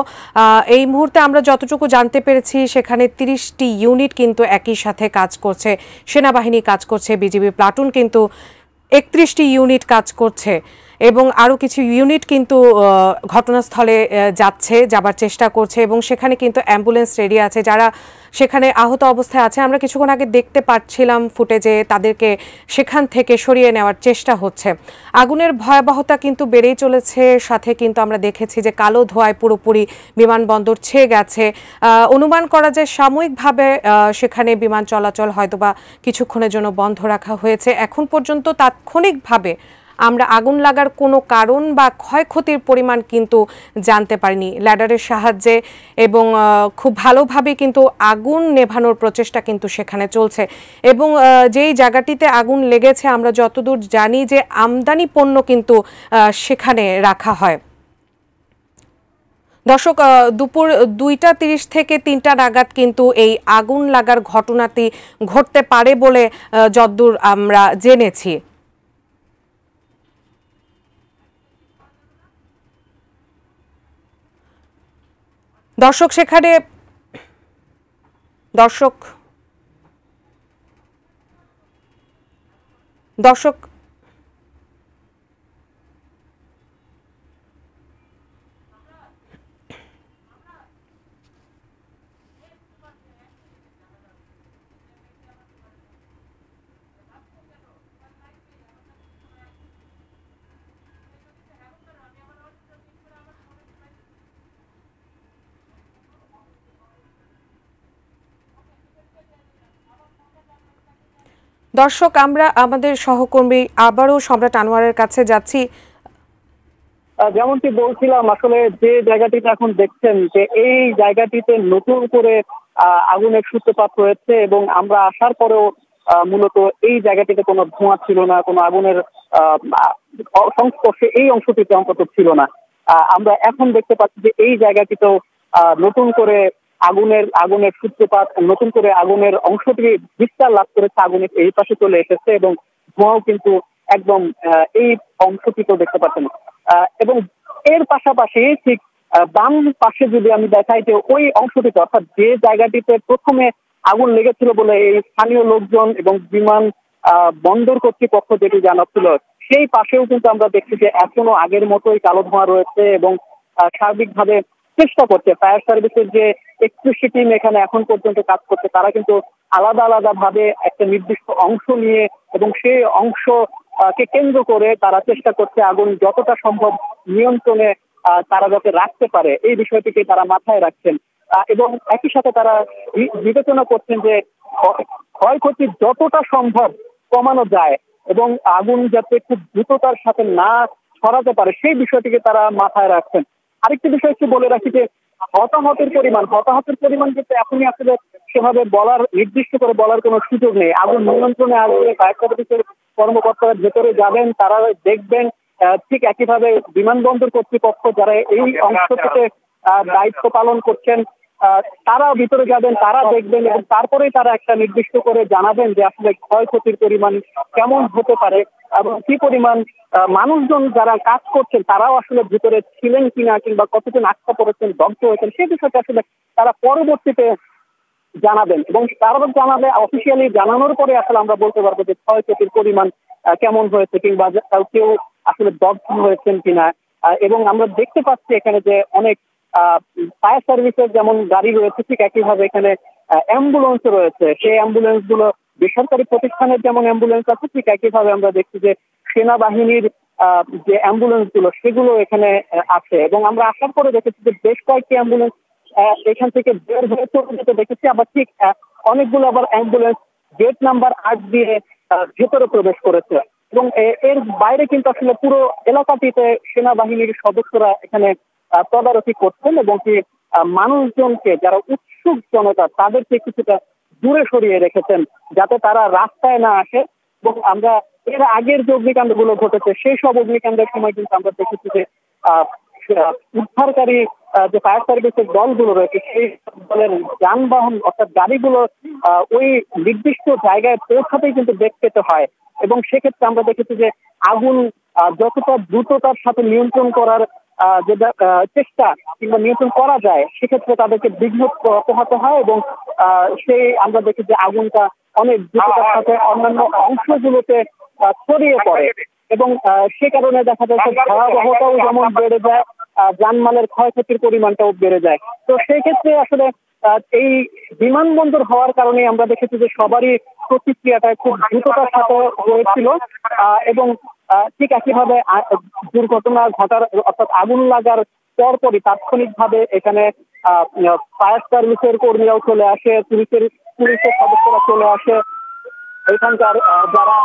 এই মুহূর্তে আমরা যতটুকু জানতে পেরেছি সেখানে 30টি ইউনিট কিন্তু একই সাথে কাজ করছে, সেনাবাহিনী কাজ করছে, বিজিবি প্লাটুন কিন্তু 31টি ইউনিট কাজ করছে এবং আরও কিছু ইউনিট কিন্তু ঘটনাস্থলে যাবার চেষ্টা করছে এবং সেখানে কিন্তু অ্যাম্বুলেন্স রেডি আছে যারা সেখানে আহত অবস্থায় আছে। আমরা কিছুক্ষণ আগে দেখতে পাচ্ছিলাম ফুটেজে তাদেরকে সেখান থেকে সরিয়ে নেওয়ার চেষ্টা হচ্ছে। আগুনের ভয়াবহতা কিন্তু বেড়েই চলেছে, সাথে কিন্তু আমরা দেখেছি যে কালো ধোঁয়ায় পুরোপুরি বিমানবন্দর ছেয়ে গেছে। অনুমান করা যায় সাময়িকভাবে সেখানে বিমান চলাচল হয়তোবা কিছুক্ষণের জন্য বন্ধ রাখা হয়েছে। এখন পর্যন্ত তাৎক্ষণিকভাবে আমরা আগুন লাগার কোনো কারণ বা ক্ষয়ক্ষতির পরিমাণ কিন্তু জানতে পারিনি ল্যাডারের সাহায্যে এবং খুব ভালোভাবে কিন্তু আগুন নেভানোর প্রচেষ্টা কিন্তু সেখানে চলছে এবং যেই জায়গাটিতে আগুন লেগেছে আমরা যতদূর জানি যে আমদানি পণ্য কিন্তু সেখানে রাখা হয়। দর্শক, দুপুর 2টা 30 থেকে 3টা নাগাদ কিন্তু এই আগুন লাগার ঘটনাটি ঘটতে পারে বলে যতদূর আমরা জেনেছি। দর্শক সেখানে দর্শক দর্শক আমরা আমাদের সহকর্মী আবারও সম্রাট আনোয়ারের কাছে যাচ্ছি। যেমনটি বলছিলাম, আসলে যে জায়গাটিতে এখন দেখছেন যে এই জায়গাটিতে নতুন করে আগুনের সূত্রপাত হয়েছে, এবং আমরা আসার পরেও মূলত এই জায়গাটিতে কোনো ধোঁয়া ছিল না, কোনো আগুনের আহ, সংস্পর্শে এই অংশটিতে অন্তত ছিল না। আমরা এখন দেখতে পাচ্ছি যে এই জায়গাটিতেও নতুন করে আগুনের সূত্রপাত, নতুন করে আগুনের অংশটি বিস্তার লাভ করেছে, আগুনের এই পাশে চলে এসেছে, এবং ধোঁয়াও কিন্তু একদম এই অংশটিতেও দেখতে পাচ্ছেন। এবং এর পাশাপাশি ঠিক বাম পাশে যদি আমি দেখাই, যে ওই অংশটিতে অর্থাৎ যে জায়গাটিতে প্রথমে আগুন লেগেছিল বলে এই স্থানীয় লোকজন এবং বিমান বন্দর কর্তৃপক্ষ যেটি জানাচ্ছিল, সেই পাশেও কিন্তু আমরা দেখছি যে এখনো আগের মতোই কালো ধোঁয়া রয়েছে, এবং সার্বিকভাবে চেষ্টা করছে ফায়ার সার্ভিসের যে 31টি টিম এখানে এখন পর্যন্ত কাজ করছে, তারা কিন্তু আলাদা আলাদা ভাবে একটা নির্দিষ্ট অংশ নিয়ে এবং সেই অংশ কে কেন্দ্র করে তারা চেষ্টা করছে আগুন যতটা সম্ভব নিয়ন্ত্রণে তারা যাতে রাখতে পারে, এই বিষয়টিকে তারা মাথায় রাখছেন। এবং একই সাথে তারা বিবেচনা করছেন যে ক্ষয়ক্ষতি যতটা সম্ভব কমানো যায় এবং আগুন যাতে খুব দ্রুততার সাথে না ছড়াতে পারে, সেই বিষয়টিকে তারা মাথায় রাখছেন। আরেকটি বিষয় একটু বলে রাখি যে হতাহতের পরিমাণ কিন্তু এখনই আসলে সেভাবে নির্দিষ্ট করে বলার কোনো সুযোগ নেই। আগুন নিয়ন্ত্রণে আসবে, ফায়ার সার্ভিসের কর্মকর্তারা ভেতরে যাবেন, তারা দেখবেন। ঠিক একইভাবে বিমানবন্দর কর্তৃপক্ষ যারা এই অংশটিতে দায়িত্ব পালন করছেন, তারা ভিতরে যাবেন, তারা দেখবেন, এবং তারপরেই তারা একটা নির্দিষ্ট করে জানাবেন যে আসলে ক্ষয়ক্ষতির পরিমাণ কেমন হতে পারে এবং কি পরিমাণ মানুষজন যারা কাজ করছেন তারাও আসলে ভিতরে ছিলেন কিনা, কিংবা কতজন আটকা পড়েছেন, দগ্ধ হয়েছেন, সেই বিষয়টা আসলে তারা পরবর্তীতে জানাবেন। এবং তারা জানাবে, অফিসিয়ালি জানানোর পরে আসলে আমরা বলতে পারবো যে ক্ষয়ক্ষতির পরিমাণ কেমন হয়েছে, কিংবা কেউ আসলে দগ্ধ হয়েছেন কিনা। এবং আমরা দেখতে পাচ্ছি এখানে যে অনেক ফায়ার সার্ভিসের যেমন গাড়ি রয়েছে, ঠিক একইভাবে এখানে অ্যাম্বুলেন্স রয়েছে। সেই অ্যাম্বুলেন্স গুলো বেসরকারি প্রতিষ্ঠানের যেমন অ্যাম্বুলেন্স আছে, ঠিক একইভাবে আমরা দেখছি যে সেনাবাহিনীর যে অ্যাম্বুলেন্স গুলো সেগুলো এখানে আছে। এবং আমরা আসার পরে দেখেছি যে বেশ কয়েকটি অ্যাম্বুলেন্স এখান থেকে বের হয়ে চলে যেতে দেখেছি, আবার ঠিক অনেকগুলো আবার অ্যাম্বুলেন্স গেট নাম্বার 8 দিয়ে ভেতরে প্রবেশ করেছে। এবং এর বাইরে কিন্তু আসলে পুরো এলাকাটিতে সেনাবাহিনীর সদস্যরা এখানে তদারকি করছেন, এবং কি মানুষজনকে যারা উৎসুক জনতা তাদেরকে কিছুটা দূরে সরিয়ে রেখেছেন যাতে তারা রাস্তায় না আসে। এবং আমরা এর আগের যে অগ্নিকাণ্ড গুলো ঘটেছে সেই সব অগ্নিকাণ্ডের সময় কিন্তু আমরা দেখেছি যে উদ্ধারকারী যে ফায়ার সার্ভিসের দলগুলো রয়েছে সেই দলের যানবাহন অর্থাৎ গাড়িগুলো ওই নির্দিষ্ট জায়গায় পৌঁছাতেই কিন্তু বেগ পেতে হয়। এবং সেক্ষেত্রে আমরা দেখেছি যে আগুন যতটা দ্রুততার সাথে নিয়ন্ত্রণ করার যে চেষ্টা কিংবা নিয়ন্ত্রণ করা যায়, সেক্ষেত্রে তাদেরকে বিঘ্ন পোহাতে হয়, এবং সেই আমরা দেখি যে আগুনটা অনেক দ্রুততার সাথে অন্যান্য অংশগুলোতে ছড়িয়ে পড়ে, এবং সে কারণে দেখা যাচ্ছে ভয়াবহতাও যেমন বেড়ে যায়, জানমালের ক্ষয়ক্ষতির পরিমাণটাও বেড়ে যায়। তো সেই ক্ষেত্রে আসলে এই বিমানবন্দর হওয়ার কারণে আমরা দেখেছি যে সবারই প্রতিক্রিয়াটা খুব দ্রুততার সাথে হয়েছিল, এবং ঠিক একইভাবে দুর্ঘটনা ঘটার অর্থাৎ আগুন লাগার পরপরই তাৎক্ষণিকভাবে এখানে ফায়ার সার্ভিসের কর্মীরাও চলে আসে, পুলিশের সদস্যরা চলে আসে, এখানকার যারা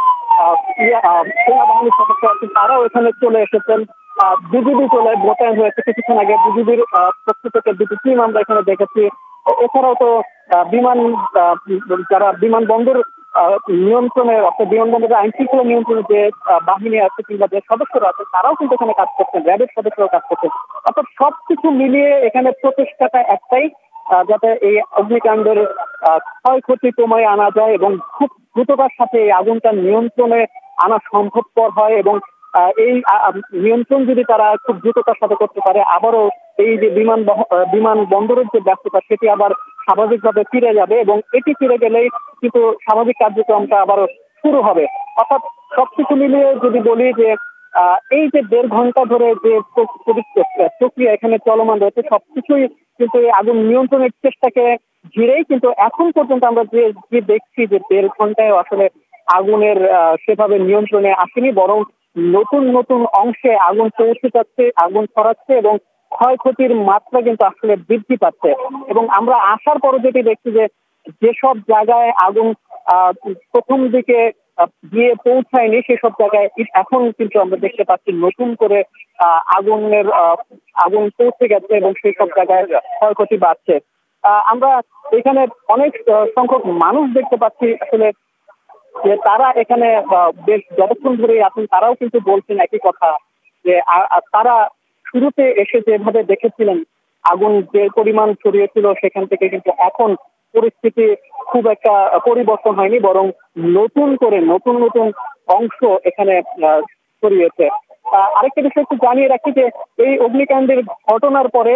সেনাবাহিনীর সদস্য আছেন তারাও এখানে চলে এসেছেন। বিজিবি চলে মোতায়েন হয়েছে কিছুক্ষণ আগে, বিজিবির পক্ষ থেকে দুটি টিম আমরা এখানে দেখেছি। এছাড়াও তো যারা বিমানবন্দর নিয়ন্ত্রণে অর্থাৎ বিমানবন্দরের আইন শৃঙ্খলা নিয়ন্ত্রণে যে বাহিনী আছে কিংবা যে সদস্যরা আছে তারাও কিন্তু এখানে কাজ করছেন, র্যাবের সদস্যরাও কাজ করছেন। অর্থাৎ সবকিছু মিলিয়ে এখানে প্রচেষ্টাটা একটাই, যাতে এই অগ্নিকাণ্ডের ক্ষয়ক্ষতি কমায় আনা যায় এবং খুব দ্রুততার সাথে এই আগুনটা নিয়ন্ত্রণে আনা সম্ভবপর হয়। এবং এই নিয়ন্ত্রণ যদি তারা খুব দ্রুততার সাথে করতে পারে, আবারও এই যে বিমান বন্দরের যে ব্যস্ততা সেটি আবার স্বাভাবিকভাবে ফিরে যাবে, এবং এটি ফিরে গেলেই কিন্তু স্বাভাবিক কার্যক্রমটা আবারও শুরু হবে। অর্থাৎ সবকিছু মিলিয়ে যদি বলি যে এই যে 1.5 ঘন্টা ধরে যে প্রক্রিয়া এখানে চলমান রয়েছে, সবকিছুই কিন্তু এই আগুন নিয়ন্ত্রণের চেষ্টাকে ঘিরেই, কিন্তু এখন পর্যন্ত আমরা যে দেখছি যে 1.5 ঘন্টায় আসলে আগুনের সেভাবে নিয়ন্ত্রণে আসেনি, বরং নতুন নতুন অংশে আগুন পৌঁছে যাচ্ছে, আগুন ছড়াচ্ছে, এবং ক্ষয়ক্ষতির মাত্রা কিন্তু আসলে বৃদ্ধি পাচ্ছে। এবং আমরা আসার পরে যেটি দেখছি যে যেসব জায়গায় আগুন প্রথম দিকে গিয়ে পৌঁছায়নি সেসব জায়গায় এখন কিন্তু আমরা দেখতে পাচ্ছি নতুন করে আগুন পৌঁছে গেছে এবং সেই সব জায়গায় ক্ষয়ক্ষতি বাড়ছে। আমরা এখানে অনেক সংখ্যক মানুষ দেখতে পাচ্ছি আসলে যে তারা এখানে বেশ যতক্ষণ ধরে আছেন তারাও কিন্তু বলছেন একই কথা যে তারা শুরুতে এসে যেভাবে দেখেছিলেন আগুন যে পরিমাণ ছড়িয়েছিল সেখান থেকে কিন্তু এখন পরিস্থিতি খুব একটা পরিবর্তন হয়নি, বরং নতুন নতুন অংশ এখানে ছড়িয়েছে। আরেকটা বিষয় একটু জানিয়ে রাখি যে এই অগ্নিকাণ্ডের ঘটনার পরে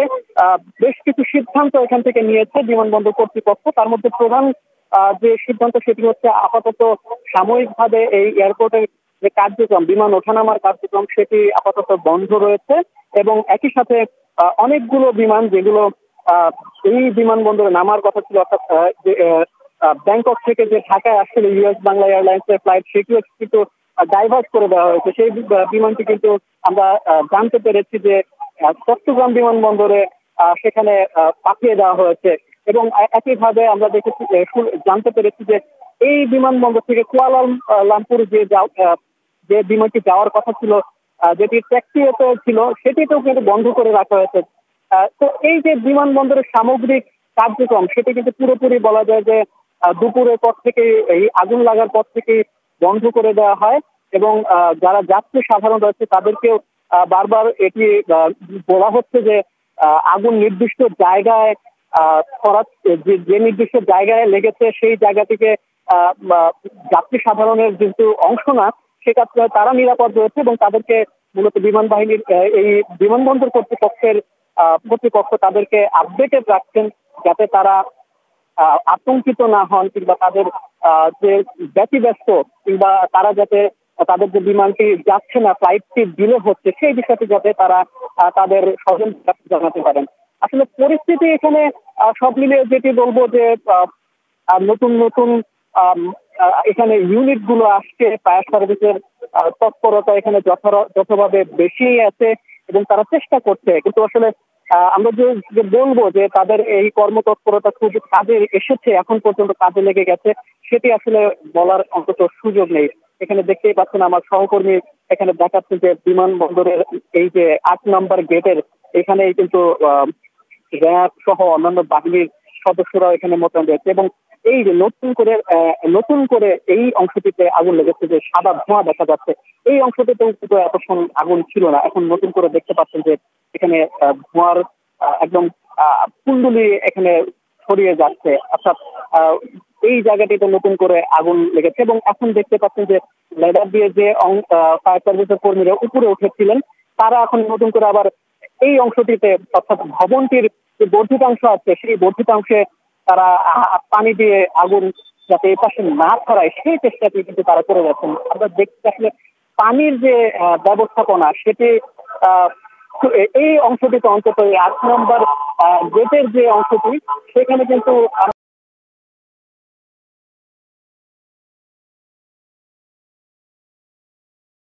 বেশ কিছু সিদ্ধান্ত এখান থেকে নিয়েছে বিমানবন্দর কর্তৃপক্ষ। তার মধ্যে প্রধান যে সিদ্ধান্ত সেটি হচ্ছে আপাতত সাময়িকভাবে এই এয়ারপোর্টের যে কার্যক্রম বিমান ওঠানামার কার্যক্রম সেটি আপাতত বন্ধ রয়েছে এবং একই সাথে অনেকগুলো বিমান যেগুলো এই বিমানবন্দরে নামার কথা ছিল অর্থাৎ ব্যাংকক থেকে যে ঢাকায় আসছিল ইউএস বাংলা এয়ারলাইন্সের ফ্লাইট সেটিও কিন্তু ডাইভার্ট করে দেওয়া হয়েছে। সেই বিমানটি কিন্তু আমরা জানতে পেরেছি যে চট্টগ্রাম বিমানবন্দরে সেখানে পাঠিয়ে দেওয়া হয়েছে এবং একইভাবে আমরা দেখেছি জানতে পেরেছি যে এই বিমানবন্দর থেকে কুয়ালালামপুর যে বিমানটি যাওয়ার কথা ছিল যেটি ট্যাক্সিওতে ছিল সেটিতেও কিন্তু বন্ধ করে রাখা হয়েছে। তো এই যে বিমানবন্দরের সামগ্রিক কার্যক্রম সেটি কিন্তু পুরোপুরি বলা যায় যে দুপুরের পর থেকে এই আগুন লাগার পর থেকে বন্ধ করে দেওয়া হয় এবং যারা যাত্রী সাধারণ রয়েছে তাদেরকেও বারবার এটি বলা হচ্ছে যে আগুন নির্দিষ্ট জায়গায় যে নির্দিষ্ট জায়গায় লেগেছে সেই জায়গা থেকে যাত্রী সাধারণের যেহেতু অংশ না সেটা তারা নিরাপদ রয়েছে এবং তাদেরকে মূলত বিমান বাহিনীর এই বিমানবন্দর কর্তৃপক্ষ তাদেরকে আপডেটেড রাখছেন যাতে তারা আতঙ্কিত না হন কিংবা তাদের যে ব্যতিব্যস্ত কিংবা তারা যাতে তাদের যে বিমানটি যাচ্ছে না ফ্লাইটটি ডিলে হচ্ছে সেই বিষয়টি যাতে তারা তাদের স্বজন জানাতে পারেন। আসলে পরিস্থিতি এখানে সব মিলিয়ে যেটি বলবো যে নতুন এখানে ইউনিট গুলো আসছে ফায়ার সার্ভিসের তৎপরতা এখানে যথাভাবে বেশি আছে এবং তারা চেষ্টা করছে, কিন্তু আসলে আমরা যে বলবো যে তাদের এই কর্মতৎপরতা খুব কাজে এসেছে এখন পর্যন্ত কাজে লেগে গেছে সেটি আসলে বলার অন্তত সুযোগ নেই। এখানে দেখতেই পাচ্ছেন আমার সহকর্মী এখানে দেখাচ্ছে যে বিমানবন্দরের এই যে ৮ নম্বর গেটের এখানেই কিন্তু র্যাব সহ অন্যান্য বাহিনীর সদস্যরাও এখানে মোতায়েন রয়েছে এবং এই যে নতুন করে এই অংশটিতে আগুন লেগেছে যে সাদা ধোঁয়া দেখা যাচ্ছে এই অংশটিতেও কিন্তু এতক্ষণ আগুন ছিল না, এখন নতুন করে দেখতে পাচ্ছেন যে এখানে ধোঁয়ার একদম কুণ্ডলি এখানে ছড়িয়ে যাচ্ছে, অর্থাৎ এই জায়গাটিতে নতুন করে আগুন লেগেছে এবং এখন দেখতে পাচ্ছেন যে লেডার দিয়ে যে ফায়ার সার্ভিসের কর্মীরা উপরে উঠেছিলেন তারা এখন নতুন করে আবার এই অংশটিতে অর্থাৎ ভবনটির যে বর্ধিতাংশ আছে সেই বর্ধিতাংশে তারা পানি দিয়ে আগুন যাতে এই পাশে না ছড়ায় সেই চেষ্টাটি কিন্তু তারা করে যাচ্ছেন। আমরা দেখতে আসলে পানির যে ব্যবস্থাপনা সেটি এই অংশটিতে অন্তত ৮ নম্বর গেটের যে অংশটি সেখানে কিন্তু